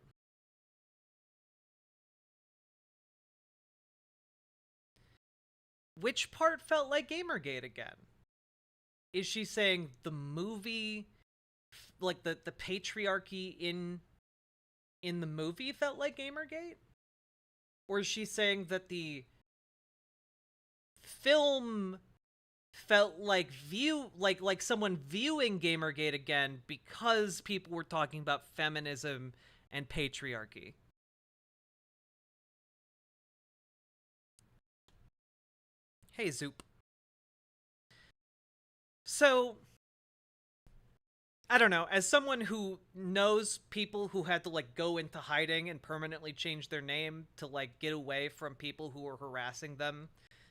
Which part felt like Gamergate again? Is she saying the movie, like the patriarchy in the movie felt like Gamergate? Or is she saying that the film felt like like someone viewing Gamergate again because people were talking about feminism and patriarchy? Hey, Zoop. So, I don't know. As someone who knows people who had to, like, go into hiding and permanently change their name to, like, get away from people who were harassing them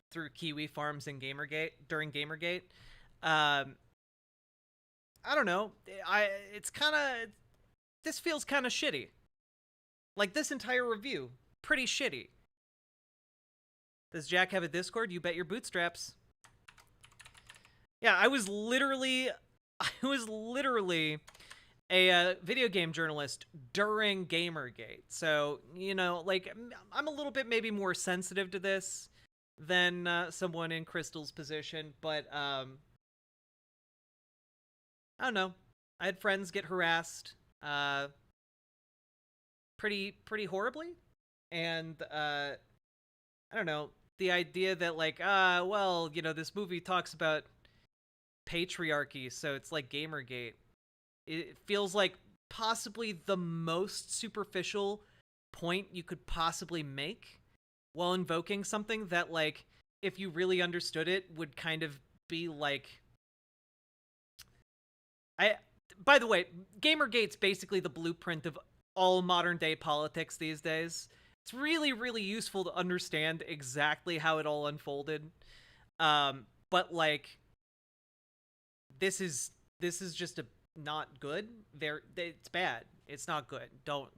through Kiwi Farms and Gamergate, during Gamergate, um, I don't know. It's kind of, this feels kind of shitty. Like, this entire review, pretty shitty. Does Jack have a Discord? You bet your bootstraps. Yeah, I was literally a video game journalist during Gamergate. So, you know, like, I'm a little bit maybe more sensitive to this than someone in Krystal's position, but I don't know. I had friends get harassed pretty horribly, and I don't know, the idea that, like, well, you know, this movie talks about patriarchy, so it's like Gamergate. It feels like possibly the most superficial point you could possibly make while invoking something that, like, if you really understood it, would kind of be like, by the way, Gamergate's basically the blueprint of all modern day politics these days. It's really, really useful to understand exactly how it all unfolded. But like, this is just a not good. It's bad. It's not good. Don't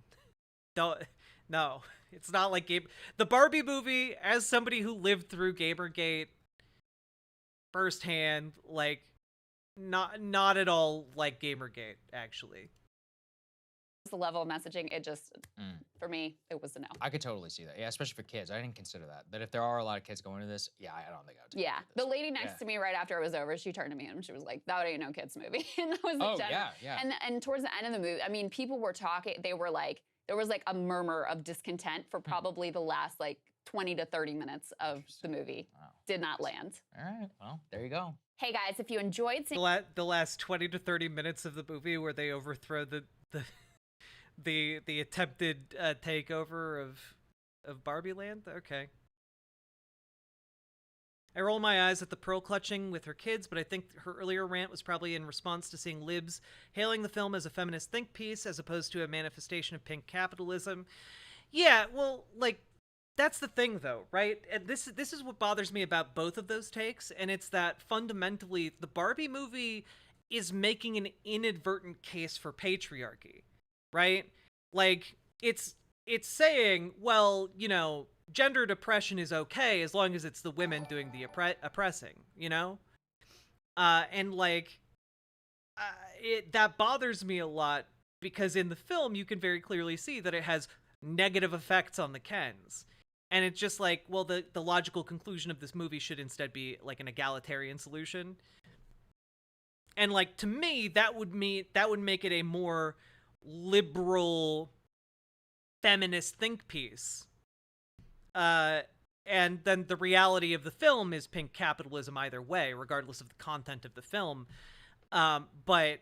no. It's not like the Barbie movie, as somebody who lived through Gamergate firsthand, like, not at all like Gamergate, actually. The level of messaging, it just, for me, it was a no. I could totally see that. Yeah, especially for kids. I didn't consider that. That if there are a lot of kids going to this, yeah, I don't think I would take Yeah, this. the lady next to me right after it was over, she turned to me and she was like, "That ain't no kids movie." And that was the general. Yeah. And towards the end of the movie, I mean, people were talking. They were like, there was like a murmur of discontent for probably the last like 20 to 30 minutes of the movie. Wow. Did not land. All right, well, there you go. Hey guys, if you enjoyed seeing The last 20 to 30 minutes of the movie where they overthrow the attempted takeover of Barbie Land. Okay. I roll my eyes at the pearl clutching with her kids, but I think her earlier rant was probably in response to seeing libs hailing the film as a feminist think piece as opposed to a manifestation of pink capitalism. Yeah, well, like, that's the thing, though, right? And this is what bothers me about both of those takes, and it's that fundamentally the Barbie movie is making an inadvertent case for patriarchy, right? Like, it's saying, well, you know, gendered oppression is okay as long as it's the women doing the oppressing, you know? And like, that bothers me a lot because in the film you can very clearly see that it has negative effects on the Kens. And it's just like, well, the logical conclusion of this movie should instead be like an egalitarian solution. And like, to me, that would make it a more liberal feminist think piece. And then the reality of the film is pink capitalism either way, regardless of the content of the film. But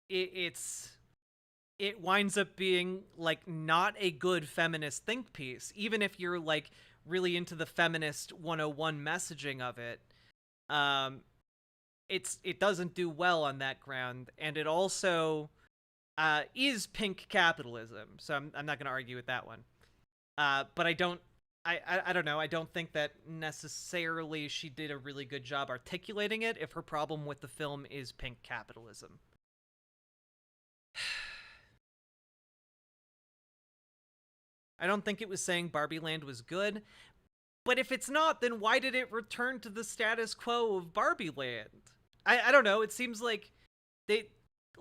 it winds up being like not a good feminist think piece, even if you're like really into the feminist 101 messaging of it. It doesn't do well on that ground, and it also is pink capitalism. So I'm not going to argue with that one. But I don't know. I don't think that necessarily she did a really good job articulating it if her problem with the film is pink capitalism. I don't think it was saying Barbie Land was good, but if it's not, then why did it return to the status quo of Barbie Land? I don't know. It seems like they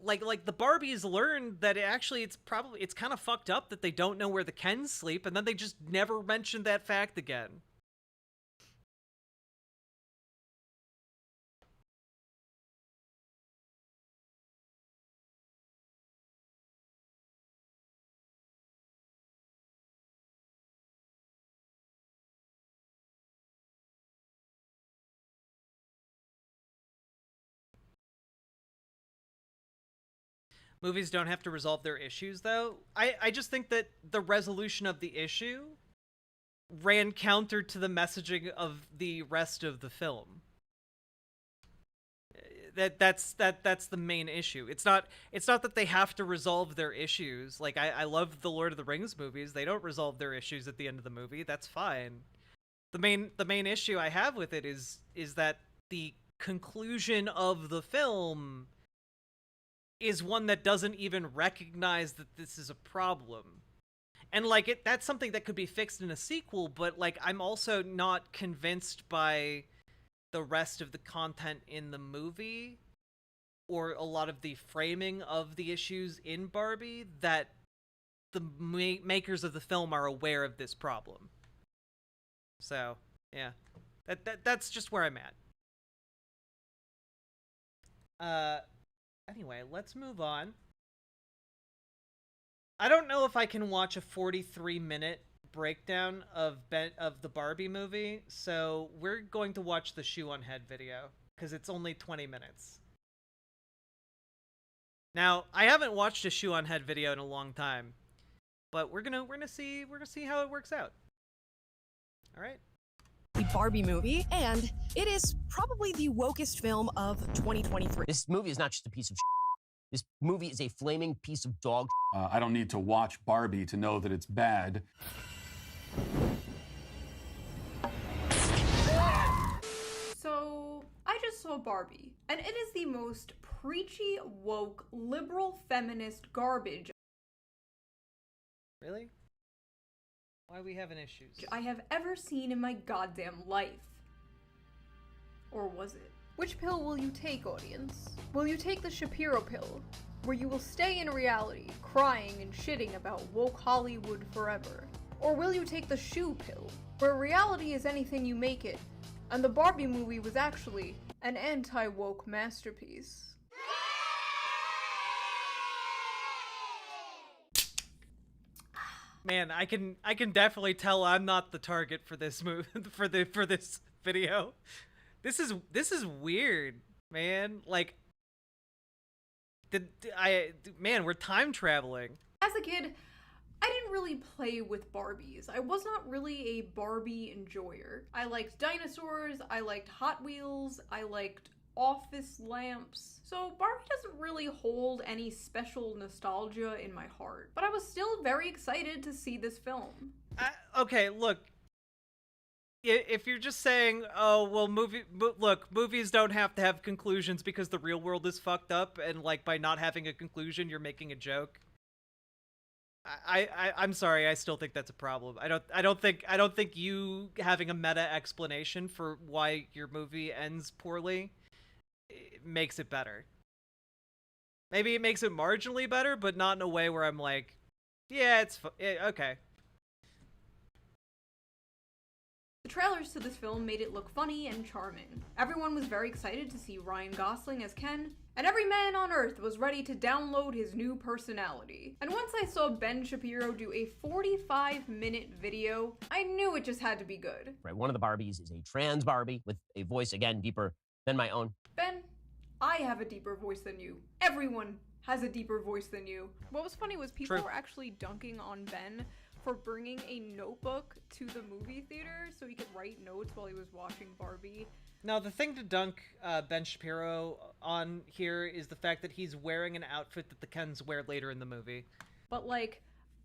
like the Barbies learned that it's kind of fucked up that they don't know where the Kens sleep, and then they just never mentioned that fact again. Movies don't have to resolve their issues, though. I just think that the resolution of the issue ran counter to the messaging of the rest of the film. That's the main issue. It's not that they have to resolve their issues. Like I love the Lord of the Rings movies. They don't resolve their issues at the end of the movie. That's fine. The main issue I have with it is that the conclusion of the film is one that doesn't even recognize that this is a problem. And like that's something that could be fixed in a sequel, but like I'm also not convinced by the rest of the content in the movie or a lot of the framing of the issues in Barbie that the makers of the film are aware of this problem. So, yeah. That's just where I'm at. Anyway, let's move on. I don't know if I can watch a 43-minute breakdown of the Barbie movie, so we're going to watch the Shoe0nhead video because it's only 20 minutes. Now, I haven't watched a Shoe0nhead video in a long time, but we're gonna see how it works out. All right. The Barbie movie, and it is probably the wokest film of 2023. This movie is not just a piece of shit. This movie is a flaming piece of dog shit. I don't need to watch Barbie to know that it's bad. So, I just saw Barbie, and it is the most preachy, woke, liberal, feminist garbage Really? Why are we having issues? I have ever seen in my goddamn life. Or was it? Which pill will you take, audience? Will you take the Shapiro pill, where you will stay in reality, crying and shitting about woke Hollywood forever? Or will you take the shoe pill, where reality is anything you make it, and the Barbie movie was actually an anti-woke masterpiece? Man, I can definitely tell I'm not the target for this move for this video. This is weird, man. Like, we're time traveling. As a kid, I didn't really play with Barbies. I was not really a Barbie enjoyer. I liked dinosaurs, I liked Hot Wheels, I liked office lamps. So Barbie doesn't really hold any special nostalgia in my heart. But I was still very excited to see this film. Okay, look. If you're just saying, oh, well, movies don't have to have conclusions because the real world is fucked up, and like by not having a conclusion, you're making a joke. I'm sorry, I still think that's a problem. I don't think you having a meta explanation for why your movie ends poorly makes it better. Maybe it makes it marginally better, but not in a way where I'm like, yeah, it's okay. The trailers to this film made it look funny and charming. Everyone was very excited to see Ryan Gosling as Ken, and every man on earth was ready to download his new personality. And once I saw Ben Shapiro do a 45-minute video, I knew it just had to be good. Right, one of the Barbies is a trans Barbie with a voice, again, deeper than my own. Ben, I have a deeper voice than you. Everyone has a deeper voice than you. What was funny was people were actually dunking on Ben for bringing a notebook to the movie theater so he could write notes while he was watching Barbie. Now, the thing to dunk Ben Shapiro on here is the fact that he's wearing an outfit that the Kens wear later in the movie. But, like,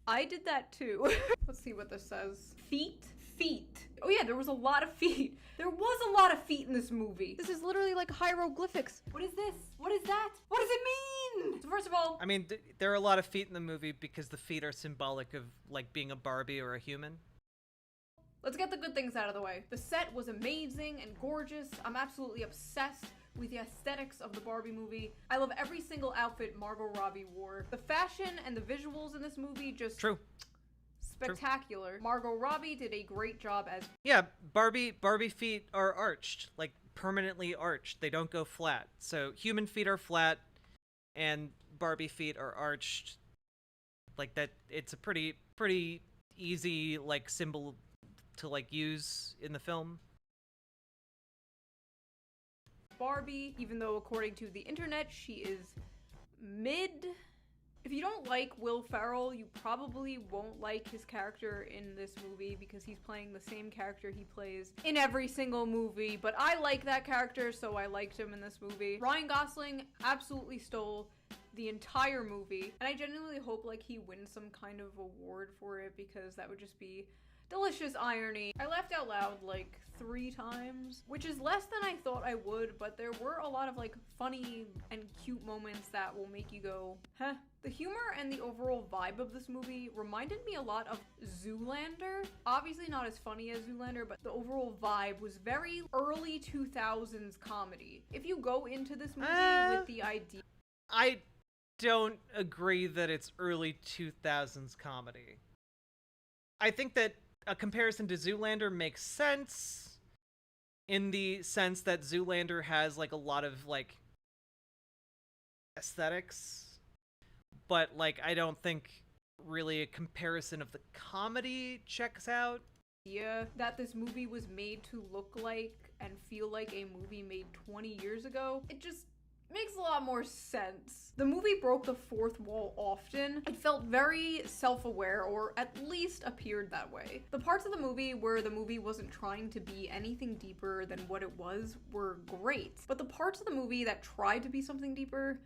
I did that too. Let's see what this says. Feet? Feet. Oh yeah, there was a lot of feet. There was a lot of feet in this movie. This is literally like hieroglyphics. What is this? What is that? What does it mean? So first of all, I mean, there are a lot of feet in the movie because the feet are symbolic of, like, being a Barbie or a human. let's get the good things out of the way. The set was amazing and gorgeous. I'm absolutely obsessed with the aesthetics of the Barbie movie. I love every single outfit Margot Robbie wore. The fashion and the visuals in this movie just... True. Spectacular. True. Margot Robbie did a great job as... Yeah, Barbie feet are arched, like permanently arched. They don't go flat. So human feet are flat and Barbie feet are arched. Like that, it's a pretty easy like symbol to like use in the film. Barbie, even though according to the internet she is mid If you don't like Will Ferrell, you probably won't like his character in this movie because he's playing the same character he plays in every single movie, but I like that character, so I liked him in this movie. Ryan Gosling absolutely stole the entire movie, and I genuinely hope like he wins some kind of award for it because that would just be delicious irony. I laughed out loud like 3 times, which is less than I thought I would, but there were a lot of like funny and cute moments that will make you go, huh? The humor and the overall vibe of this movie reminded me a lot of Zoolander. Obviously not as funny as Zoolander, but the overall vibe was very early 2000s comedy. If you go into this movie with the idea... I don't agree that it's early 2000s comedy. I think that a comparison to Zoolander makes sense in the sense that Zoolander has like a lot of like aesthetics, but like I don't think really a comparison of the comedy checks out. Yeah, that this movie was made to look like and feel like a movie made 20 years ago, it just makes a lot more sense. The movie broke the fourth wall often. It felt very self-aware, or at least appeared that way. The parts of the movie where the movie wasn't trying to be anything deeper than what it was were great, but the parts of the movie that tried to be something deeper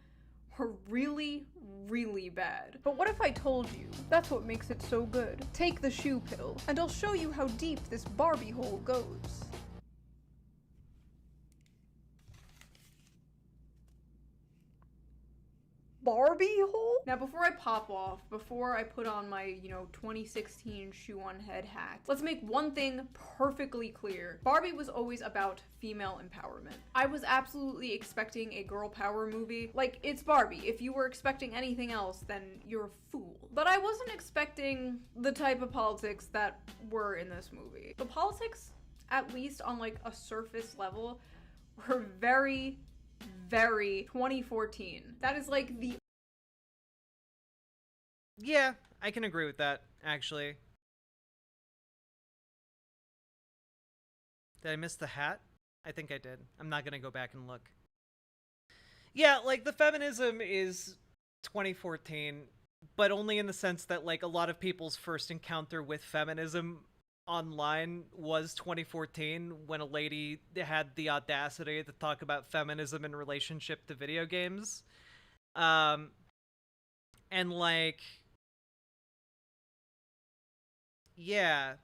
were really, really bad. But what if I told you that's what makes it so good? Take the shoe pill, and I'll show you how deep this Barbie hole goes. Barbie hole? Now before I pop off, before I put on my, 2016 Shoe0nhead hat, let's make one thing perfectly clear. Barbie was always about female empowerment. I was absolutely expecting a girl power movie. Like, it's Barbie. If you were expecting anything else, then you're a fool. But I wasn't expecting the type of politics that were in this movie. The politics, at least on like a surface level, were very 2014. That is like the... Yeah, I can agree with that, actually. Did I miss the hat? I think I did. I'm not gonna go back and look. Yeah, like, the feminism is 2014, but only in the sense that, like, a lot of people's first encounter with feminism online was 2014, when a lady had the audacity to talk about feminism in relationship to video games. And like, yeah,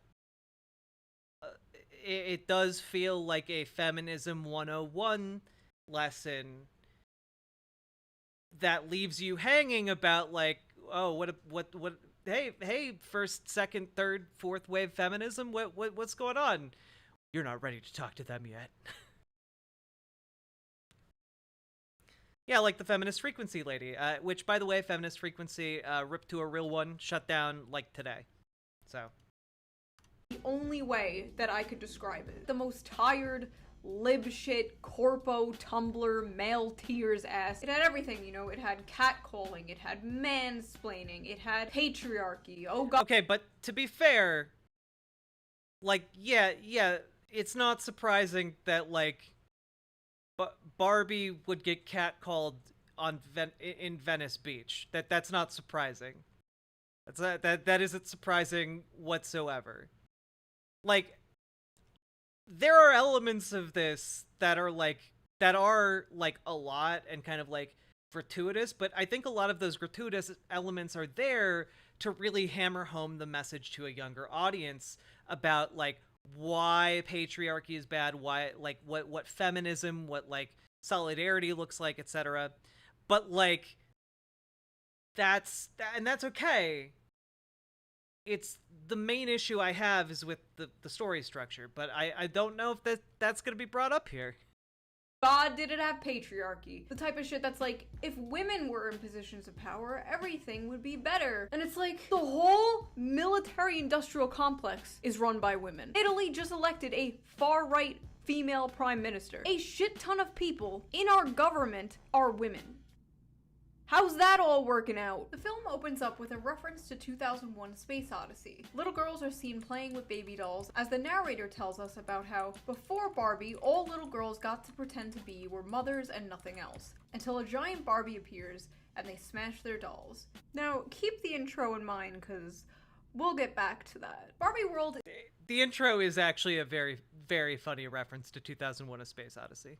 it does feel like a feminism 101 lesson that leaves you hanging about like, oh, what hey, first, second, third, fourth wave feminism? What's going on? You're not ready to talk to them yet. Yeah, like the Feminist Frequency lady, which, by the way, Feminist Frequency, ripped to a real one, shut down, like, today. So. The only way that I could describe it. The most tired, lib shit, corpo, Tumblr, male tears ass. It had everything, it had catcalling, it had mansplaining, it had patriarchy, oh god. Okay, but to be fair, like, yeah, it's not surprising that, like, Barbie would get catcalled in Venice Beach. That's not surprising. That isn't surprising whatsoever. Like, there are elements of this that are like a lot and kind of like gratuitous, but I think a lot of those gratuitous elements are there to really hammer home the message to a younger audience about like why patriarchy is bad, why like what feminism, what like solidarity looks like, etc. But like that's okay. It's the main issue I have is with the story structure, but I don't know if that's gonna be brought up here. God, did it have patriarchy. The type of shit that's like, if women were in positions of power, everything would be better. And it's like, the whole military-industrial complex is run by women. Italy just elected a far-right female prime minister. A shit ton of people in our government are women. How's that all working out? The film opens up with a reference to 2001: Space Odyssey. Little girls are seen playing with baby dolls as the narrator tells us about how, before Barbie, all little girls got to pretend to be were mothers and nothing else, until a giant Barbie appears and they smash their dolls. Now, keep the intro in mind, because we'll get back to that. Barbie World The intro is actually a very, very funny reference to 2001: A Space Odyssey.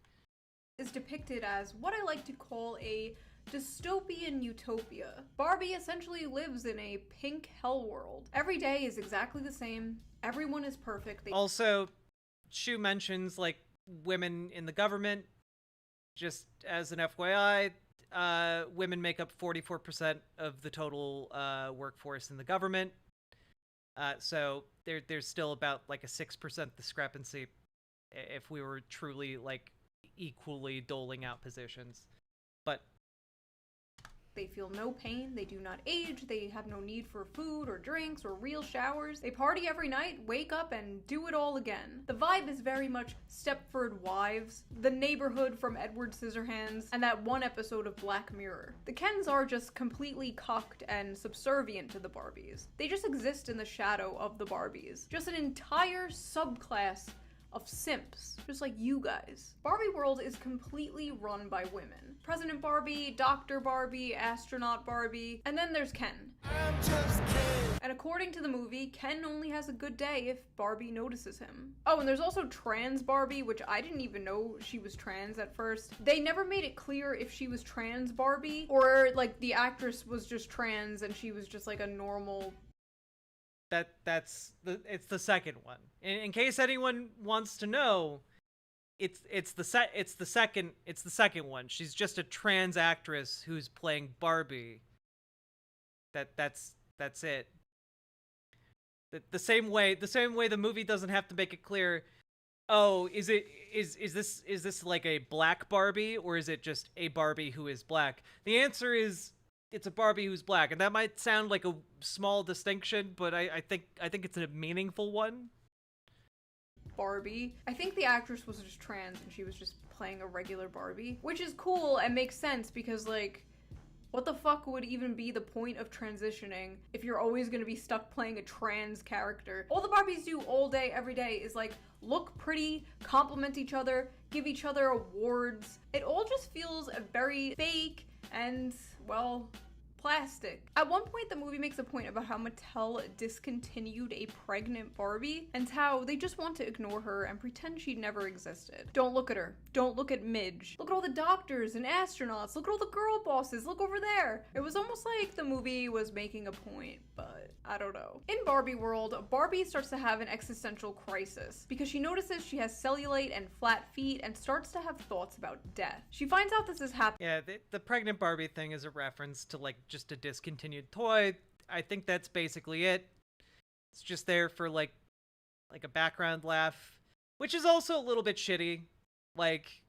is depicted as what I like to call a dystopian utopia. Barbie essentially lives in a pink hell world. Every day is exactly the same. Everyone is perfect. Also, Shoe mentions, like, women in the government. Just as an FYI, women make up 44% of the total workforce in the government. So there's still about like a 6% discrepancy if we were truly like equally doling out positions. But They feel no pain, they do not age, they have no need for food or drinks or real showers. They party every night, wake up, and do it all again. The vibe is very much Stepford Wives, The Neighborhood from Edward Scissorhands, and that one episode of Black Mirror. The Kens are just completely cocked and subservient to the Barbies. They just exist in the shadow of the Barbies. Just an entire subclass of simps, just like you guys. Barbie World is completely run by women. President Barbie, Dr. Barbie, Astronaut Barbie, and then there's Ken. I'm just Ken. And according to the movie, Ken only has a good day if Barbie notices him. Oh, and there's also trans Barbie, which I didn't even know she was trans at first. They never made it clear if she was trans Barbie, or like the actress was just trans and she was just like a normal. it's the second one. In case anyone wants to know, it's the second one. She's just a trans actress who's playing Barbie. That's it. The same way the movie doesn't have to make it clear, oh, is this like a black Barbie, or is it just a Barbie who is black? The answer is it's a Barbie who's black, and that might sound like a small distinction, but I think it's a meaningful one. Barbie. I think the actress was just trans and she was just playing a regular Barbie, which is cool and makes sense because, like, what the fuck would even be the point of transitioning if you're always gonna be stuck playing a trans character? All the Barbies do all day, every day is like look pretty, compliment each other, give each other awards. It all just feels very fake and, well, plastic. At one point, the movie makes a point about how Mattel discontinued a pregnant Barbie and how they just want to ignore her and pretend she never existed. Don't look at her. Don't look at Midge. Look at all the doctors and astronauts. Look at all the girl bosses. Look over there. It was almost like the movie was making a point, but I don't know. In Barbie World, Barbie starts to have an existential crisis because she notices she has cellulite and flat feet and starts to have thoughts about death. She finds out this is happening. Yeah, the pregnant Barbie thing is a reference to like just a discontinued toy. I think that's basically it. It's just there for like a background laugh, which is also a little bit shitty. Like,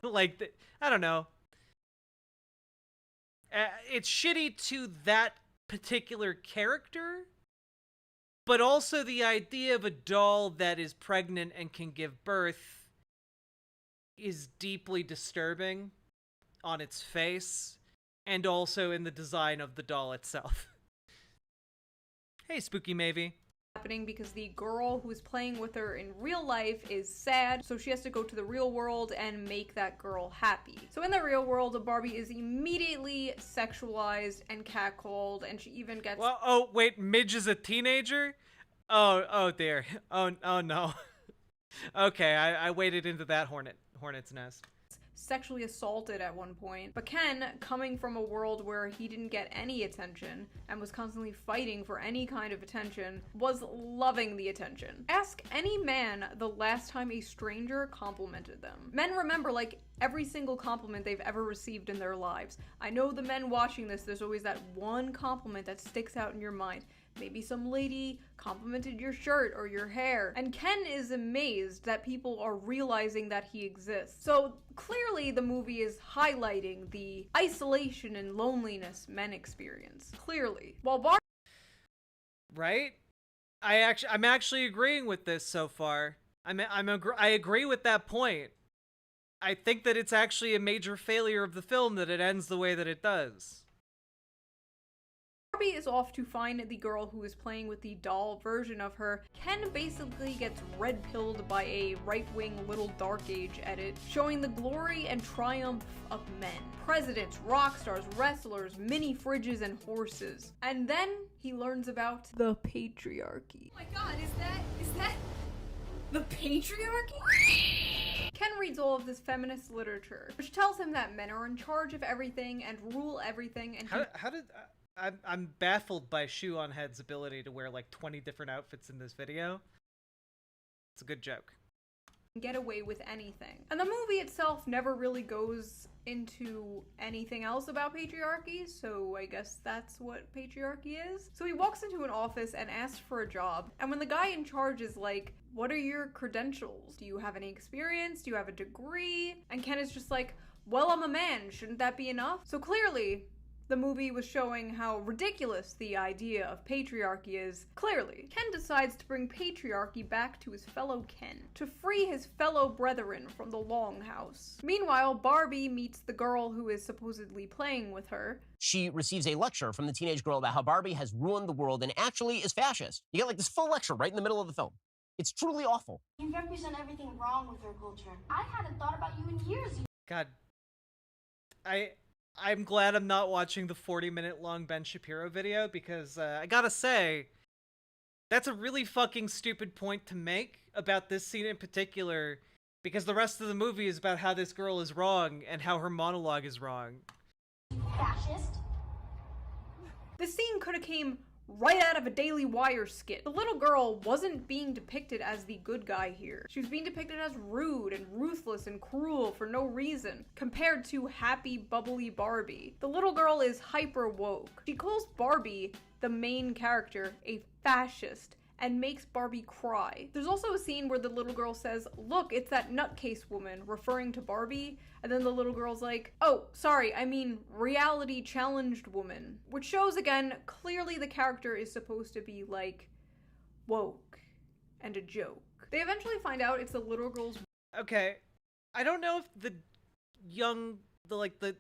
I don't know. It's shitty to that particular character, but also the idea of a doll that is pregnant and can give birth is deeply disturbing on its face, and also in the design of the doll itself. Hey, Spooky Mavie. Happening because the girl who is playing with her in real life is sad, so she has to go to the real world and make that girl happy. So in the real world, Barbie is immediately sexualized and catcalled, and she even gets— Well, oh wait, Midge is a teenager? Oh dear. Oh no. Okay, I waded into that hornet's nest. Sexually assaulted at one point. But Ken, coming from a world where he didn't get any attention and was constantly fighting for any kind of attention, was loving the attention. Ask any man the last time a stranger complimented them. Men remember like every single compliment they've ever received in their lives. I know the men watching this, there's always that one compliment that sticks out in your mind. Maybe some lady complimented your shirt or your hair. And Ken is amazed that people are realizing that he exists. So clearly the movie is highlighting the isolation and loneliness men experience. Clearly. While Right? I'm actually agreeing with this so far. I agree with that point. I think that it's actually a major failure of the film that it ends the way that it does. Barbie is off to find the girl who is playing with the doll version of her. Ken basically gets red-pilled by a right-wing Little Dark Age edit, showing the glory and triumph of men. Presidents, rock stars, wrestlers, mini fridges, and horses. And then he learns about the patriarchy. Oh my god, is that the patriarchy? Ken reads all of this feminist literature, which tells him that men are in charge of everything and rule everything, and I'm baffled by Shoe0nhead's ability to wear like 20 different outfits in this video. It's a good joke. Get away with anything. And the movie itself never really goes into anything else about patriarchy, so I guess that's what patriarchy is. So he walks into an office and asks for a job, and when the guy in charge is like, what are your credentials? Do you have any experience? Do you have a degree? And Ken is just like, well, I'm a man, shouldn't that be enough? So clearly, the movie was showing how ridiculous the idea of patriarchy is. Clearly, Ken decides to bring patriarchy back to his fellow Ken, to free his fellow brethren from the Longhouse. Meanwhile, Barbie meets the girl who is supposedly playing with her. She receives a lecture from the teenage girl about how Barbie has ruined the world and actually is fascist. You get like this full lecture right in the middle of the film. It's truly awful. You represent everything wrong with our culture. I hadn't thought about you in years. God. I'm glad I'm not watching the 40-minute long Ben Shapiro video, because I gotta say, that's a really fucking stupid point to make about this scene in particular, because the rest of the movie is about how this girl is wrong and how her monologue is wrong. Fascist? This scene could have came right out of a Daily Wire skit. The little girl wasn't being depicted as the good guy here. She was being depicted as rude and ruthless and cruel for no reason, compared to happy, bubbly Barbie. The little girl is hyper woke. She calls Barbie, the main character, a fascist, and makes Barbie cry. There's also a scene where the little girl says, look, it's that nutcase woman, referring to Barbie, and then the little girl's like, oh, sorry, I mean reality challenged woman, which shows again, clearly the character is supposed to be like woke and a joke. They eventually find out it's the little girl's. Okay, I don't know if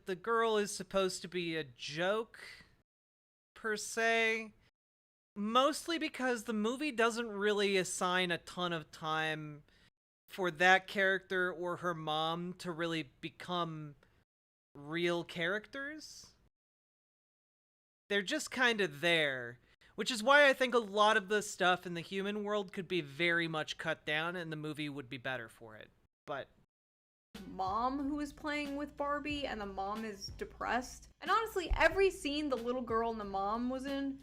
the girl is supposed to be a joke per se. Mostly because the movie doesn't really assign a ton of time for that character or her mom to really become real characters. They're just kind of there, which is why I think a lot of the stuff in the human world could be very much cut down and the movie would be better for it. But mom who is playing with Barbie, and the mom is depressed. And honestly, every scene the little girl and the mom was in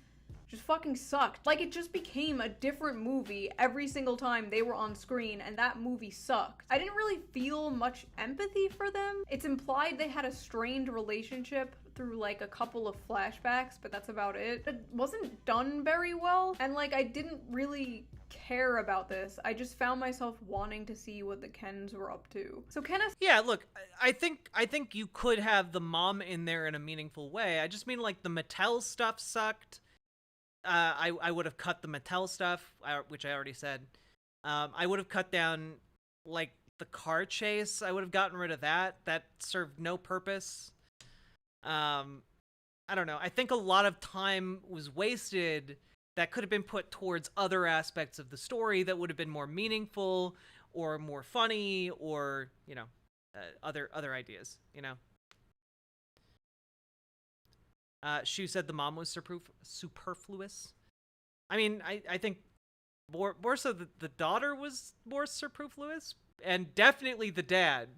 just fucking sucked. Like, it just became a different movie every single time they were on screen, and that movie sucked. I didn't really feel much empathy for them. It's implied they had a strained relationship through like a couple of flashbacks, but that's about it. It wasn't done very well, and like, I didn't really care about this. I just found myself wanting to see what the Kens were up to. So yeah, look, I think you could have the mom in there in a meaningful way. I just mean, like, the Mattel stuff sucked. I would have cut the Mattel stuff, which I already said. I would have cut down, like, the car chase. I would have gotten rid of that. That served no purpose. I don't know. I think a lot of time was wasted that could have been put towards other aspects of the story that would have been more meaningful or more funny, or, you know, other ideas, you know? Shu said the mom was superfluous. I mean, I think more so the daughter was more superfluous, and definitely the dad.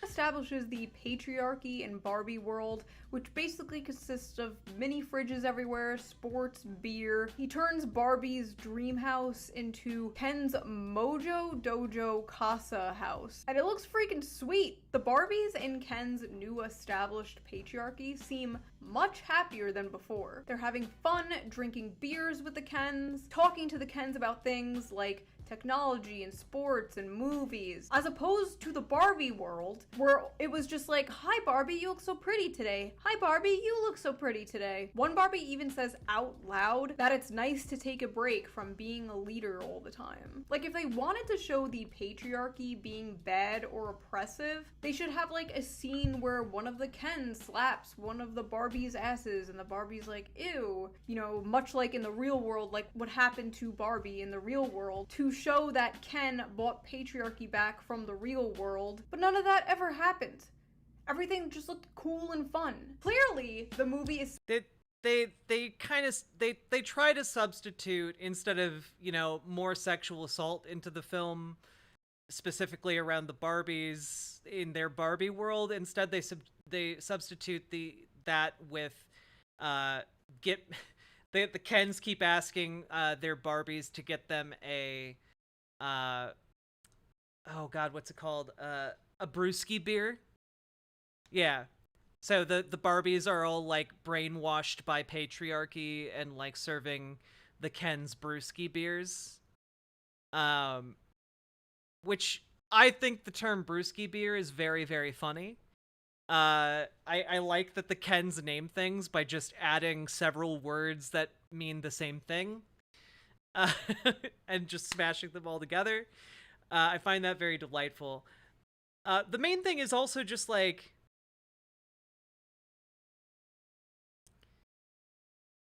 Establishes the patriarchy in Barbie world, which basically consists of mini fridges everywhere, sports, beer. He turns Barbie's dream house into Ken's Mojo Dojo Casa house, and it looks freaking sweet. The Barbies in Ken's new established patriarchy seem much happier than before. They're having fun, drinking beers with the Kens, talking to the Kens about things like technology and sports and movies, as opposed to the Barbie world, where it was just like, hi Barbie, you look so pretty today. Hi Barbie, you look so pretty today. One Barbie even says out loud that it's nice to take a break from being a leader all the time. Like, if they wanted to show the patriarchy being bad or oppressive, they should have like a scene where one of the Kens slaps one of the Barbie's asses and the Barbie's like, ew, you know, much like in the real world, like what happened to Barbie in the real world, to show that Ken brought patriarchy back from the real world. But none of that ever happened. Everything just looked cool and fun. Clearly, the movie is they try to substitute, instead of, you know, more sexual assault into the film, specifically around the Barbies in their Barbie world. Instead, they substitute that with the Kens keep asking their Barbies to get them a oh god, what's it called, a brewski beer. Yeah. So the Barbies are all like brainwashed by patriarchy and like serving the Ken's brewski beers. Which I think the term brewski beer is very, very funny. I like that the Kens name things by just adding several words that mean the same thing. And just smashing them all together. I find that very delightful. The main thing is also just like,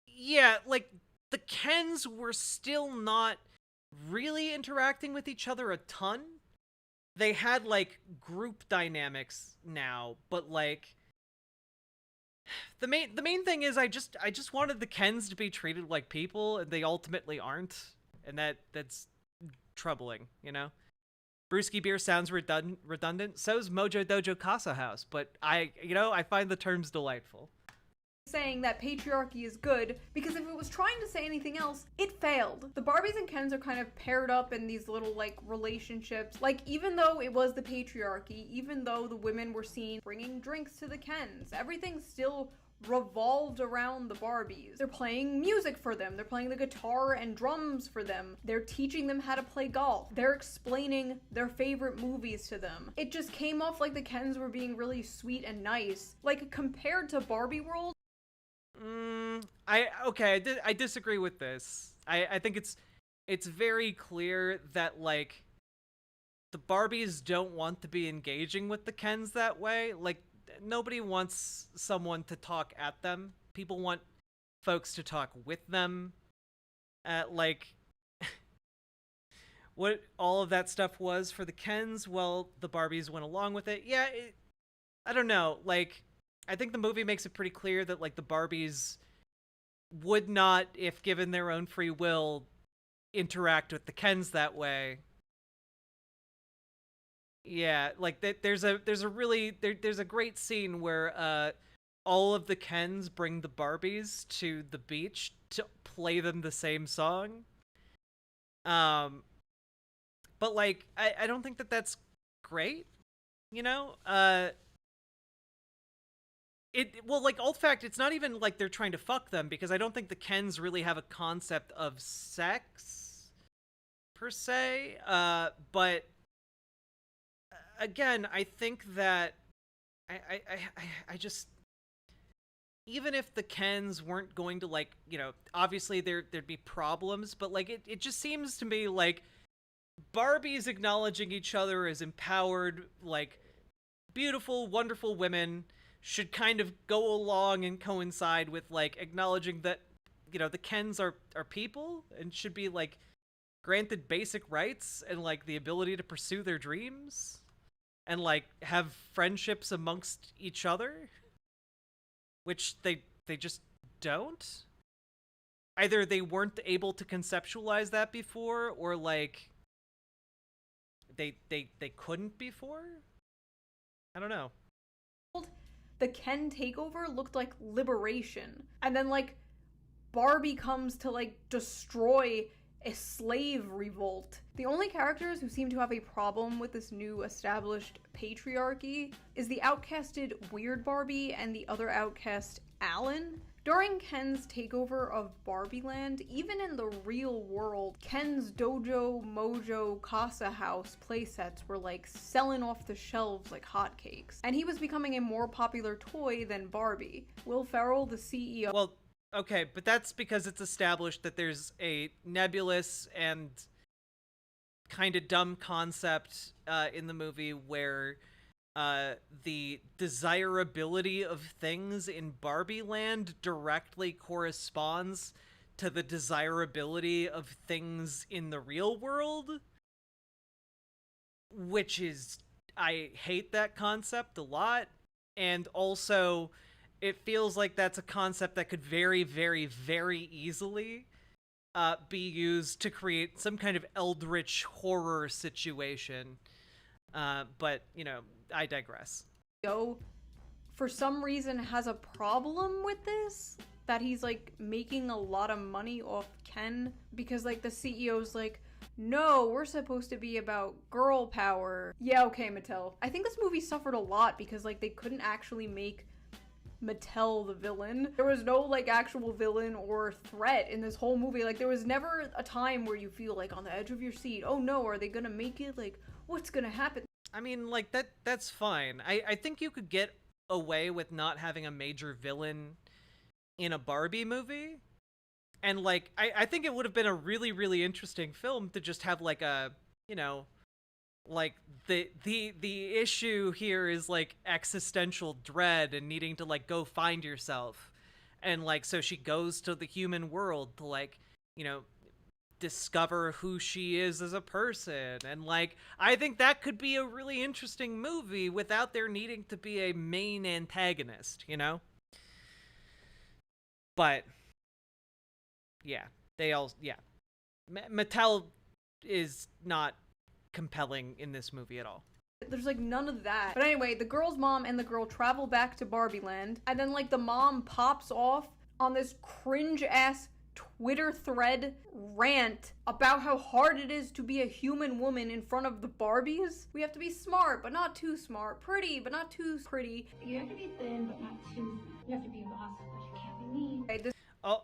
yeah, like the Kens were still not really interacting with each other a ton. They had like group dynamics now, but like the main thing is I just wanted the Kens to be treated like people, and they ultimately aren't, and that's troubling, you know. Brewski beer sounds redundant. So's Mojo Dojo Casa House, but I find the terms delightful. Saying that patriarchy is good, because if it was trying to say anything else, it failed. The Barbies and Kens are kind of paired up in these little like relationships. Like, even though it was the patriarchy, even though the women were seen bringing drinks to the Kens, everything still revolved around the Barbies. They're playing music for them. They're playing the guitar and drums for them. They're teaching them how to play golf. They're explaining their favorite movies to them. It just came off like the Kens were being really sweet and nice. Like, compared to Barbie World, I disagree with this. I think it's very clear that like the Barbies don't want to be engaging with the Kens that way. Like, nobody wants someone to talk at them. People want folks to talk with them. Like what all of that stuff was for the Kens, well, the Barbies went along with it. Yeah, I don't know. Like, I think the movie makes it pretty clear that like the Barbies would not, if given their own free will, interact with the Kens that way. Yeah, like there's a great scene where all of the Kens bring the Barbies to the beach to play them the same song. But like I don't think that that's great, you know? Like, old fact, it's not even like they're trying to fuck them, because I don't think the Kens really have a concept of sex per se. But again, I think that I just, even if the Kens weren't going to, like, you know, obviously there'd be problems, but like it just seems to me like Barbies acknowledging each other as empowered, like, beautiful, wonderful women should kind of go along and coincide with like acknowledging that, you know, the Kens are people and should be like granted basic rights and like the ability to pursue their dreams and like have friendships amongst each other, which they just don't. Either they weren't able to conceptualize that before, or like they couldn't before. I don't know. the Ken takeover looked like liberation. And then, like, Barbie comes to, like, destroy a slave revolt. The only characters who seem to have a problem with this new established patriarchy is the outcasted Weird Barbie and the other outcast, Alan. During Ken's takeover of Barbie Land, even in the real world, Ken's Dojo Mojo Casa House playsets were like selling off the shelves like hotcakes. And he was becoming a more popular toy than Barbie. Will Ferrell, the CEO— Well, okay, but that's because it's established that there's a nebulous and kind of dumb concept in the movie where the desirability of things in Barbie Land directly corresponds to the desirability of things in the real world, which is, I hate that concept a lot. And also, it feels like that's a concept that could very, very, very easily be used to create some kind of eldritch horror situation. But, you know, I digress. For some reason has a problem with this, that he's like making a lot of money off Ken, because like the CEO's like, no, we're supposed to be about girl power. Yeah, okay, Mattel. I think this movie suffered a lot because like they couldn't actually make Mattel the villain. There was no like actual villain or threat in this whole movie. Like there was never a time where you feel like on the edge of your seat. Oh no, are they gonna make it? Like what's gonna happen? I mean, like, that's fine. I think you could get away with not having a major villain in a Barbie movie. And, like, I think it would have been a really, really interesting film to just have, like, a, you know, like, the issue here is, like, existential dread and needing to, like, go find yourself. And, like, so she goes to the human world to, like, you know, discover who she is as a person. And like, I think that could be a really interesting movie without there needing to be a main antagonist, you know? But yeah, Mattel is not compelling in this movie at all. There's like none of that. But anyway, the girl's mom and the girl travel back to Barbie Land, and then like the mom pops off on this cringe ass Twitter thread rant about how hard it is to be a human woman in front of the Barbies. We have to be smart, but not too smart. Pretty, but not too pretty. You have to be thin, but not too. You have to be boss, but you can't be mean. Okay,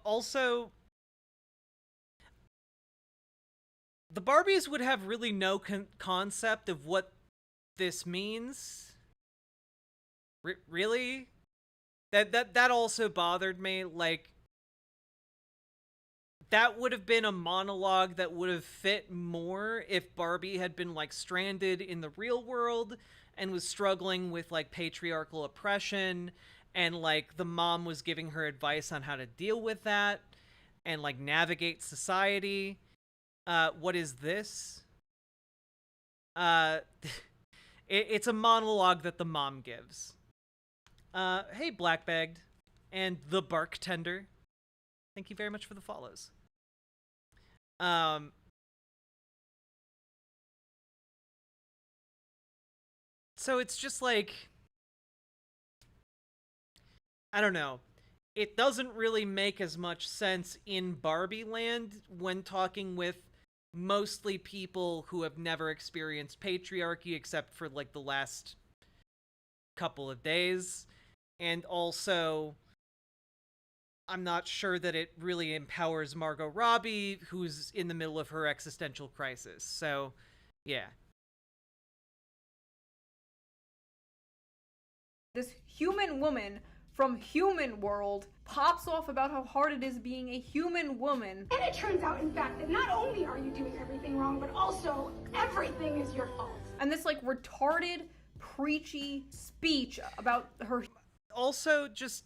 also, the Barbies would have really no concept of what this means. Really? That also bothered me. Like, that would have been a monologue that would have fit more if Barbie had been, like, stranded in the real world and was struggling with, like, patriarchal oppression, and, like, the mom was giving her advice on how to deal with that and, like, navigate society. What is this? It's a monologue that the mom gives. Hey, Blackbagged and the Barktender. Thank you very much for the follows. So it's just like, I don't know. It doesn't really make as much sense in Barbie Land when talking with mostly people who have never experienced patriarchy except for like the last couple of days. And also, I'm not sure that it really empowers Margot Robbie, who's in the middle of her existential crisis. So, yeah. This human woman from Human World pops off about how hard it is being a human woman. And it turns out, in fact, that not only are you doing everything wrong, but also everything is your fault. And this, like, retarded, preachy speech about her. Also, just,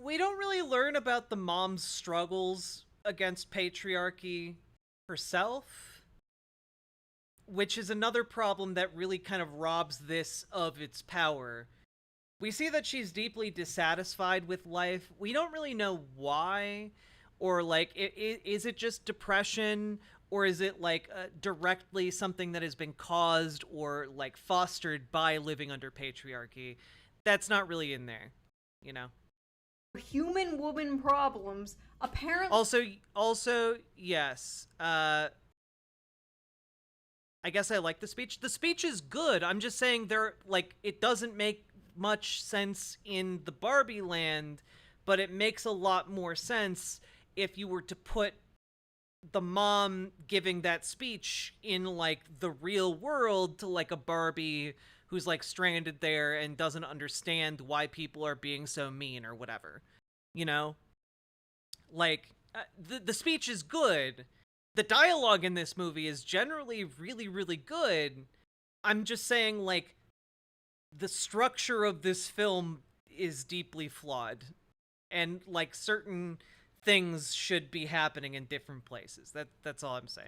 we don't really learn about the mom's struggles against patriarchy herself, which is another problem that really kind of robs this of its power. We see that she's deeply dissatisfied with life. We don't really know why, or like, is it just depression, or is it like directly something that has been caused or like fostered by living under patriarchy? That's not really in there, you know? human woman problems, apparently. Also, yes. I guess I like the speech. The speech is good. I'm just saying it doesn't make much sense in the Barbie land, but it makes a lot more sense if you were to put the mom giving that speech in like the real world to like a Barbie who's like stranded there and doesn't understand why people are being so mean or whatever. You know? Like the speech is good. The dialogue in this movie is generally really, really good. I'm just saying, like, the structure of this film is deeply flawed. And, like, certain things should be happening in different places. That's all I'm saying.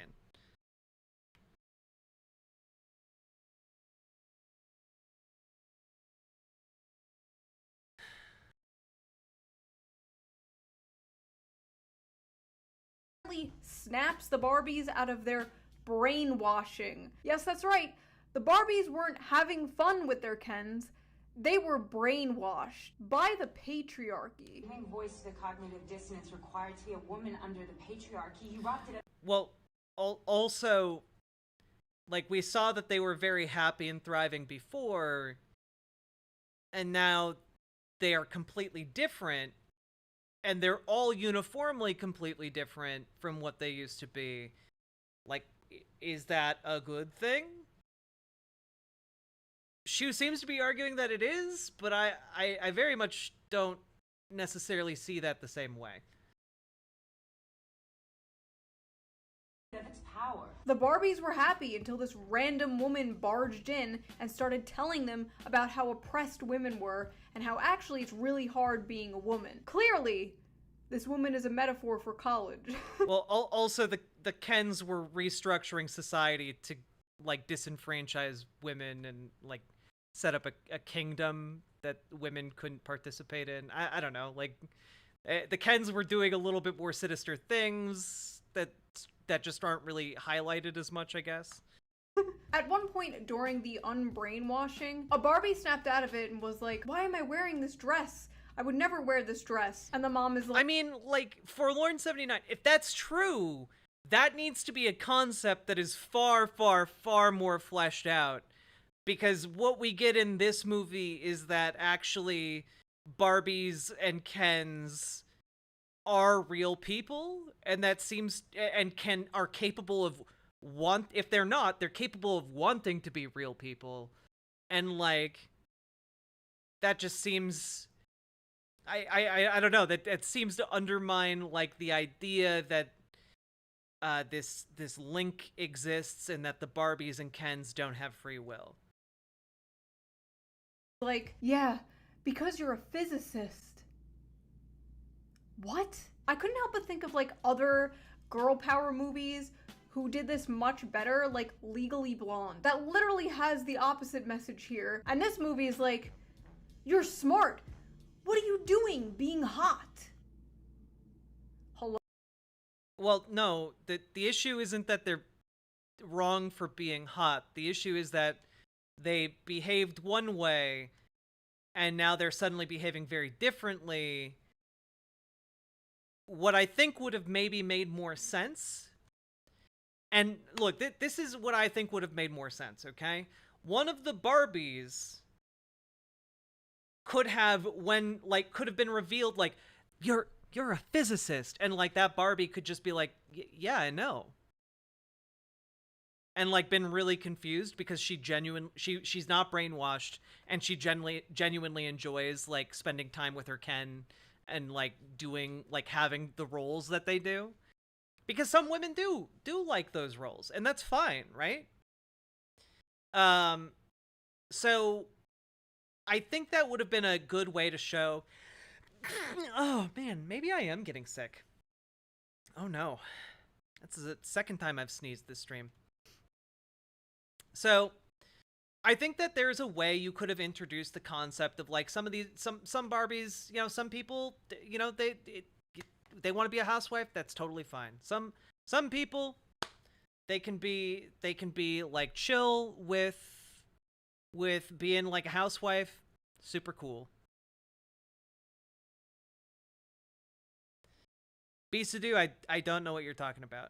Snaps the Barbies out of their brainwashing. Yes, that's right. The Barbies weren't having fun with their Kens. They were brainwashed by the patriarchy. Giving voice to the cognitive dissonance required to be a woman under the patriarchy. You wrapped it up. Well, also, like, we saw that they were very happy and thriving before, and now they are completely different, and they're all uniformly completely different from what they used to be. Like, is that a good thing? Shoe seems to be arguing that it is, but I very much don't necessarily see that the same way. Of its power. The Barbies were happy until this random woman barged in and started telling them about how oppressed women were and how actually it's really hard being a woman. Clearly, this woman is a metaphor for college. Well, also the Kens were restructuring society to like disenfranchise women and like set up a kingdom that women couldn't participate in. I don't know, like the Kens were doing a little bit more sinister things that just aren't really highlighted as much, I guess. At one point during the unbrainwashing, a Barbie snapped out of it and was like, "Why am I wearing this dress? I would never wear this dress." And the mom is like, I mean, like, Forlorn 79, if that's true, that needs to be a concept that is far, far, far more fleshed out. Because what we get in this movie is that actually Barbies and Kens are real people, and that seems, and are capable of if they're not, they're capable of wanting to be real people. And like, that just seems, I don't know, that seems to undermine like the idea that this link exists and that the Barbies and Kens don't have free will. Like, yeah, because you're a physicist. What? I couldn't help but think of like other girl power movies who did this much better, like Legally Blonde. That literally has the opposite message here. And this movie is like, you're smart. What are you doing being hot? Hello? Well, no, the issue isn't that they're wrong for being hot. The issue is that they behaved one way, and now they're suddenly behaving very differently. What I think would have maybe made more sense, and look, this is what I think would have made more sense, okay? One of the Barbies could have been revealed, like, you're a physicist, and like that Barbie could just be like, yeah, I know. And like been really confused because she's not brainwashed, and she genuinely enjoys like spending time with her Ken and like doing like having the roles that they do, because some women do like those roles, and that's fine, right? So I think that would have been a good way to show. Oh man, maybe I am getting sick. Oh no, that's the second time I've sneezed this stream. So, I think that there's a way you could have introduced the concept of like some Barbies, you know, some people, you know, they want to be a housewife. That's totally fine. Some people, they can be like chill with being like a housewife. Super cool. Bisadu, I don't know what you're talking about.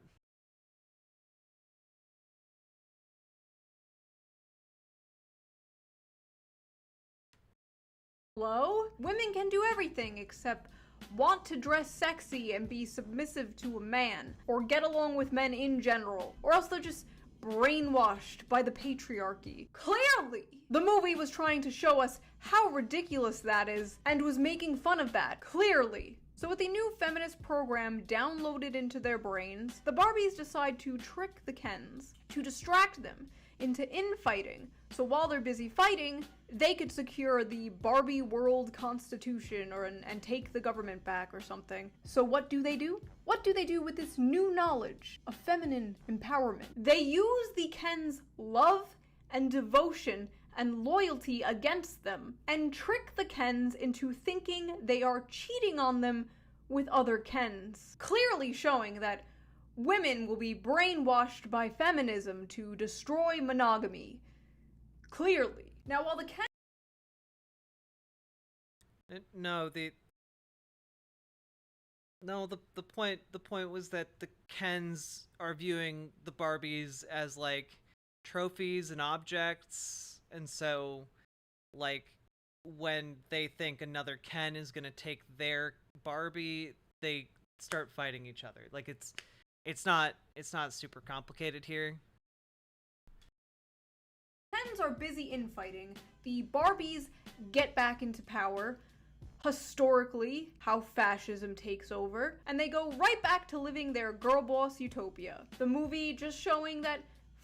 Hello? Women can do everything except want to dress sexy and be submissive to a man, or get along with men in general, or else they're just brainwashed by the patriarchy. Clearly! The movie was trying to show us how ridiculous that is, and was making fun of that. Clearly. So with the new feminist program downloaded into their brains, the Barbies decide to trick the Kens, to distract them into infighting, so while they're busy fighting, they could secure the Barbie world constitution and take the government back or something. So what do they do? What do they do with this new knowledge of feminine empowerment? They use the Kens' love and devotion and loyalty against them, and trick the Kens into thinking they are cheating on them with other Kens, clearly showing that women will be brainwashed by feminism to destroy monogamy. Clearly. Now, while the Ken... No, the point was that the Kens are viewing the Barbies as like trophies and objects, and so like when they think another Ken is gonna take their Barbie, they start fighting each other. Like it's not super complicated here. Kens are busy infighting. The Barbies get back into power. Historically, how fascism takes over, and they go right back to living their girl boss utopia. The movie just showing that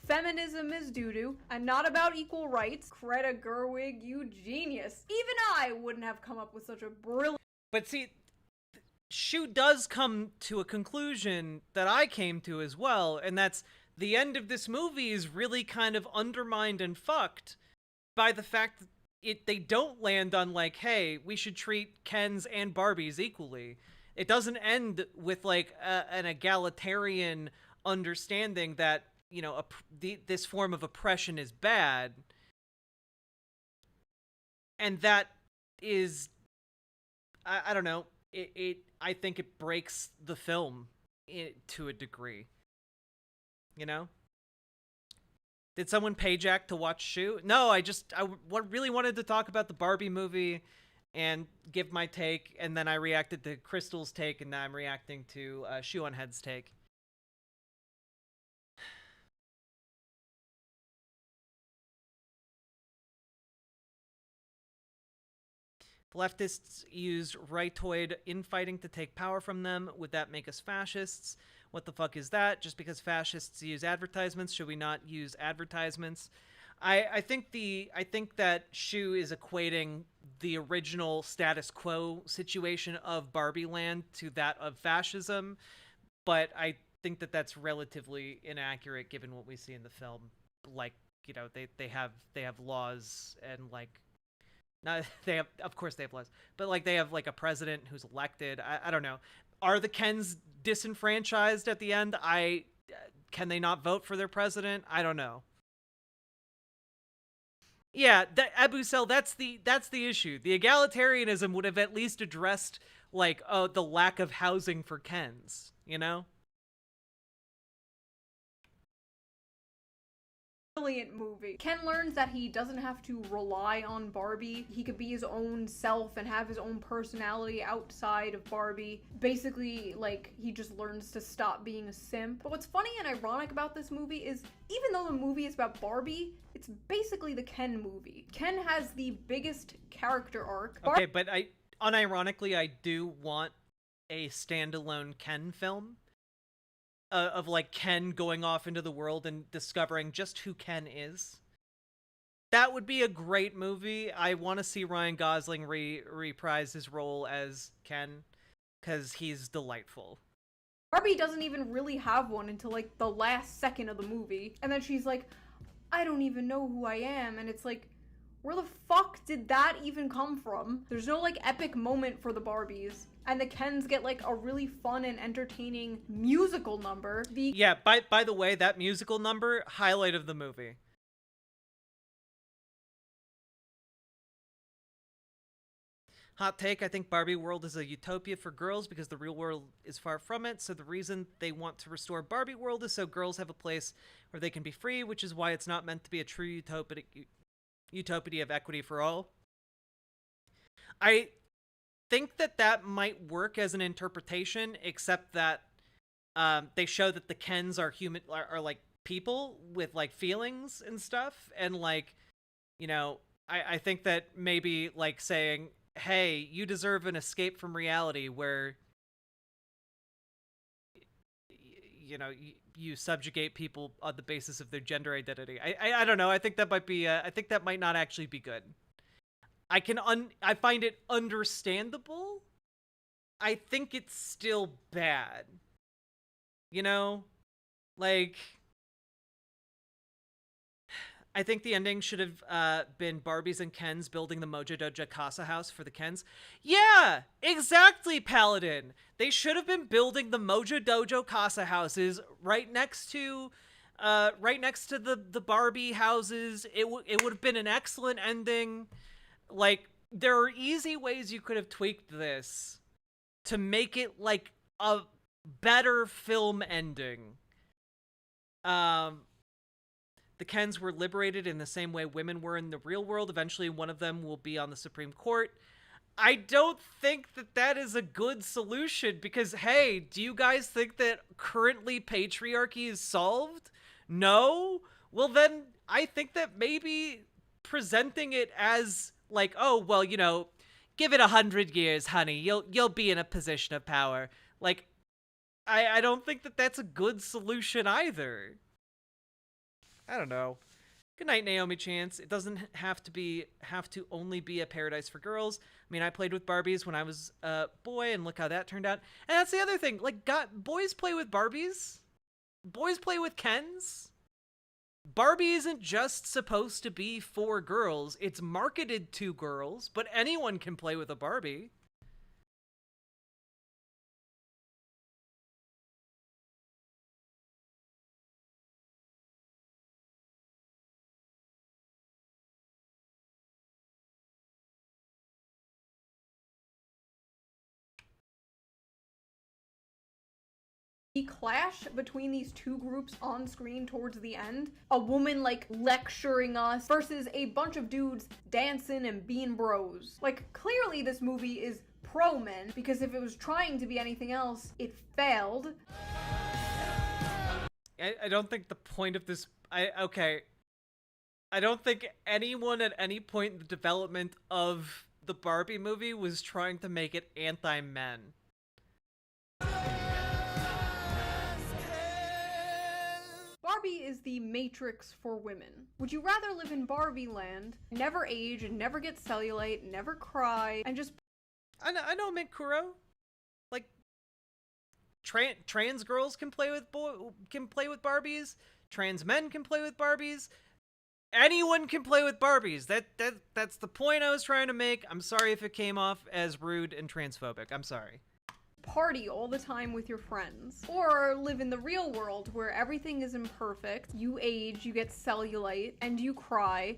feminism is doo-doo and not about equal rights. Greta Gerwig, you genius. Even I wouldn't have come up with such a brilliant... But see, Shoe does come to a conclusion that I came to as well, and that's the end of this movie is really kind of undermined and fucked by the fact that they don't land on like, hey, we should treat Kens and Barbies equally. It doesn't end with like an egalitarian understanding that, you know, this form of oppression is bad. And that is, I don't know, I think it breaks the film to a degree. You know? Did someone pay Jack to watch Shoe? No, I really wanted to talk about the Barbie movie and give my take, and then I reacted to Krystal's take, and now I'm reacting to Shoe0nhead's take. Leftists use rightoid infighting to take power from them. Would that make us fascists? What the fuck is that? Just because fascists use advertisements, should we not use advertisements? I think that Shoe is equating the original status quo situation of Barbie Land to that of fascism, but I think that that's relatively inaccurate given what we see in the film. Like, you know, they have laws and like, not they have, of course they have laws, but like they have like a president who's elected. I don't know. Are the Kens disenfranchised at the end? Can they not vote for their president? I don't know. Yeah, Abu Sel, that's the issue. The egalitarianism would have at least addressed like the lack of housing for Kens, you know? Brilliant movie. Ken learns that he doesn't have to rely on Barbie. He could be his own self and have his own personality outside of Barbie. Basically, like, he just learns to stop being a simp. But what's funny and ironic about this movie is, even though the movie is about Barbie, it's basically the Ken movie. Ken has the biggest character arc. Okay, but unironically, I do want a standalone Ken film. Of like Ken going off into the world and discovering just who Ken is. That would be a great movie. I want to see Ryan Gosling reprise his role as Ken, because he's delightful. Barbie doesn't even really have one until like the last second of the movie, and then she's like, I don't even know who I am, and it's like, where the fuck did that even come from? There's no like epic moment for the Barbies. And the Kens get like a really fun and entertaining musical number. Yeah, by the way, that musical number, highlight of the movie. Hot take, I think Barbie world is a utopia for girls because the real world is far from it. So the reason they want to restore Barbie world is so girls have a place where they can be free, which is why it's not meant to be a true utopia of equity for all. I think that might work as an interpretation, except that they show that the Kens are human, are like people with like feelings and stuff, and like, you know, I think that maybe like saying, hey, you deserve an escape from reality where, you know, you subjugate people on the basis of their gender identity. I don't know. I think that might be. I think that might not actually be good. I find it understandable. I think it's still bad. You know, like, I think the ending should have been Barbies and Kens building the Mojo Dojo Casa house for the Kens. Yeah, exactly, Paladin. They should have been building the Mojo Dojo Casa houses right next to the Barbie houses. It would have been an excellent ending. Like, there are easy ways you could have tweaked this to make it like a better film ending. The Kens were liberated in the same way women were in the real world. Eventually, one of them will be on the Supreme Court. I don't think that is a good solution because, hey, do you guys think that currently patriarchy is solved? No? Well, then I think that maybe presenting it as like, oh, well, you know, give it 100 years, honey. You'll be in a position of power. Like, I don't think that's a good solution either. I don't know. Good night, Naomi Chance. It doesn't have to only be a paradise for girls. I mean, I played with Barbies when I was a boy, and look how that turned out. And that's the other thing. Like, boys play with Barbies. Boys play with Kens. Barbie isn't just supposed to be for girls. It's marketed to girls, but anyone can play with a Barbie. The clash between these two groups on screen towards the end, a woman like lecturing us versus a bunch of dudes dancing and being bros. Like, clearly this movie is pro men, because if it was trying to be anything else, it failed. I don't think the point of this... okay. I don't think anyone at any point in the development of the Barbie movie was trying to make it anti-men. Barbie is the Matrix for women. Would you rather live in Barbie land, never age and never get cellulite, never cry, and just... I know, Minkuro. Like, trans girls can play with Barbies. Trans men can play with Barbies. Anyone can play with Barbies. That's the point I was trying to make. I'm sorry if it came off as rude and transphobic. I'm sorry. Party all the time with your friends, or live in the real world where everything is imperfect, you age, you get cellulite, and you cry,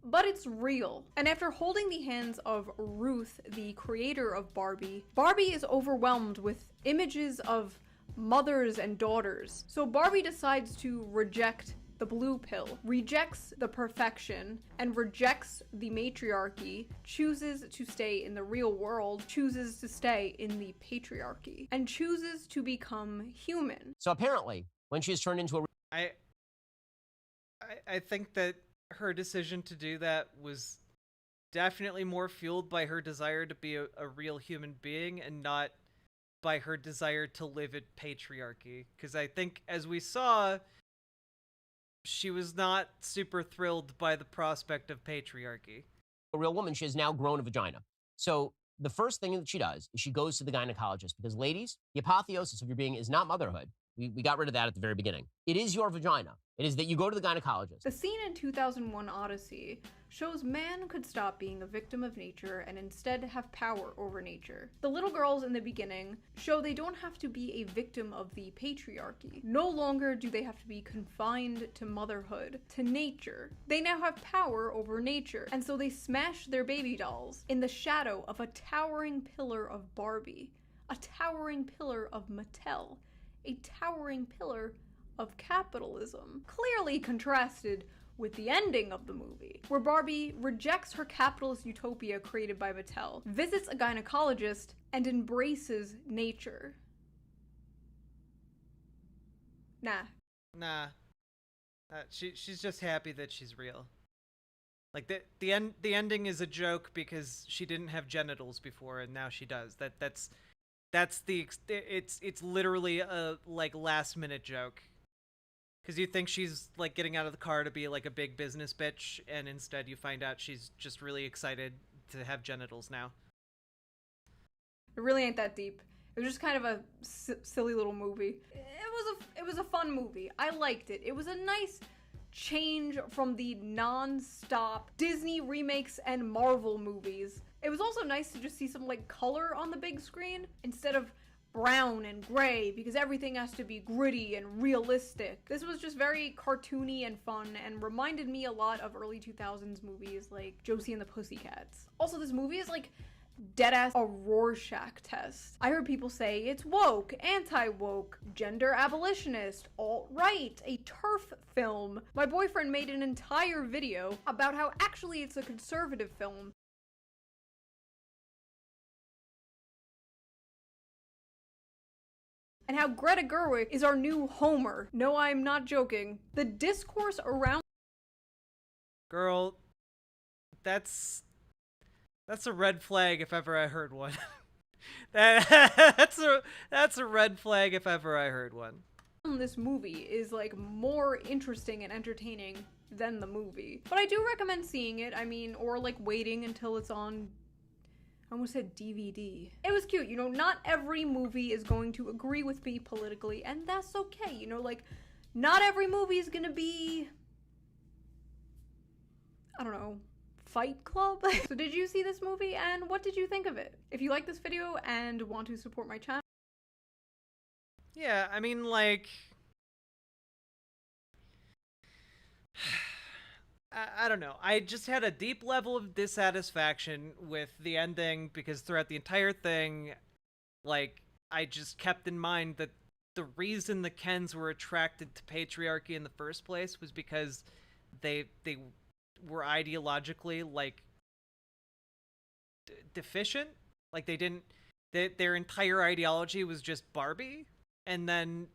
but it's real. And after holding the hands of Ruth, the creator of Barbie, Barbie is overwhelmed with images of mothers and daughters. So Barbie decides to reject the blue pill, rejects the perfection, and rejects the matriarchy, chooses to stay in the real world, chooses to stay in the patriarchy, and chooses to become human. So apparently, when she is turned into a... I think that her decision to do that was definitely more fueled by her desire to be a real human being and not by her desire to live in patriarchy. Because I think, as we saw, she was not super thrilled by the prospect of patriarchy. A real woman, she has now grown a vagina. So the first thing that she does is she goes to the gynecologist because, ladies, the apotheosis of your being is not motherhood. We got rid of that at the very beginning. It is your vagina. It is that you go to the gynecologist. The scene in 2001 Odyssey shows man could stop being a victim of nature and instead have power over nature. The little girls in the beginning show they don't have to be a victim of the patriarchy. No longer do they have to be confined to motherhood, to nature. They now have power over nature, and so they smash their baby dolls in the shadow of a towering pillar of Barbie, a towering pillar of Mattel, a towering pillar of capitalism, clearly contrasted with the ending of the movie, where Barbie rejects her capitalist utopia created by Mattel, visits a gynecologist, and embraces nature. Nah. She's just happy that she's real. Like the ending is a joke because she didn't have genitals before and now she does. It's literally a like last minute joke. Because you think she's like getting out of the car to be like a big business bitch, and instead you find out she's just really excited to have genitals now. It really ain't that deep. It was just kind of a silly little movie. It was a fun movie. I liked it. It was a nice change from the non-stop Disney remakes and Marvel movies. It was also nice to just see some like color on the big screen instead of brown and gray, because everything has to be gritty and realistic. This was just very cartoony and fun and reminded me a lot of early 2000s movies like Josie and the Pussycats. Also, this movie is like deadass a Rorschach test. I heard people say it's woke, anti-woke, gender abolitionist, alt-right, a TERF film. My boyfriend made an entire video about how actually it's a conservative film. And how Greta Gerwig is our new Homer. No, I'm not joking. The discourse around— Girl, that's a red flag if ever I heard one. That's a red flag if ever I heard one. This movie is like more interesting and entertaining than the movie. But I do recommend seeing it, I mean, or like waiting until it's on— I almost said DVD. It was cute, you know, not every movie is going to agree with me politically, and that's okay, you know, like, not every movie is gonna be, I don't know, Fight Club? So did you see this movie, and what did you think of it? If you like this video and want to support my channel— Yeah, I mean, like, I don't know. I just had a deep level of dissatisfaction with the ending because throughout the entire thing, like, I just kept in mind that the reason the Kens were attracted to patriarchy in the first place was because they were ideologically, like, deficient. Like, they didn't— their entire ideology was just Barbie, and then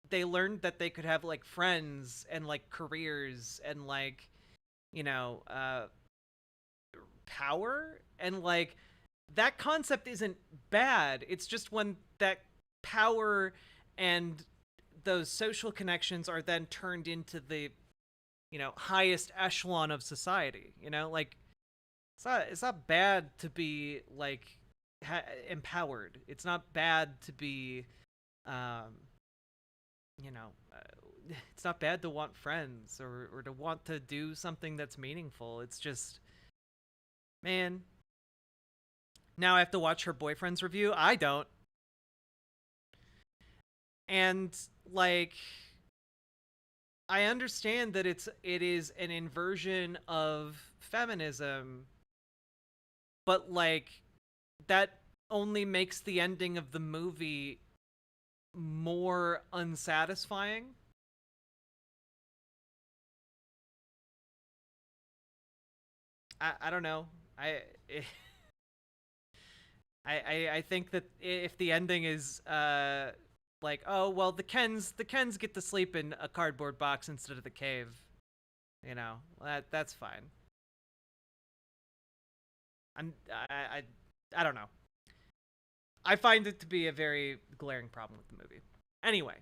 they learned that they could have, like, friends and, like, careers and, like, you know, power, and like that concept isn't bad. It's just when that power and those social connections are then turned into the, you know, highest echelon of society, you know, like it's not bad to be like empowered. It's not bad to be, you know, it's not bad to want friends or to want to do something that's meaningful. It's just, man. Now I have to watch her boyfriend's review. I don't. And like, I understand that it is an inversion of feminism, but like that only makes the ending of the movie more unsatisfying. I don't know. I think that if the ending is like, oh well, the Kens get to sleep in a cardboard box instead of the cave, you know, that's fine. I don't know. I find it to be a very glaring problem with the movie. Anyway,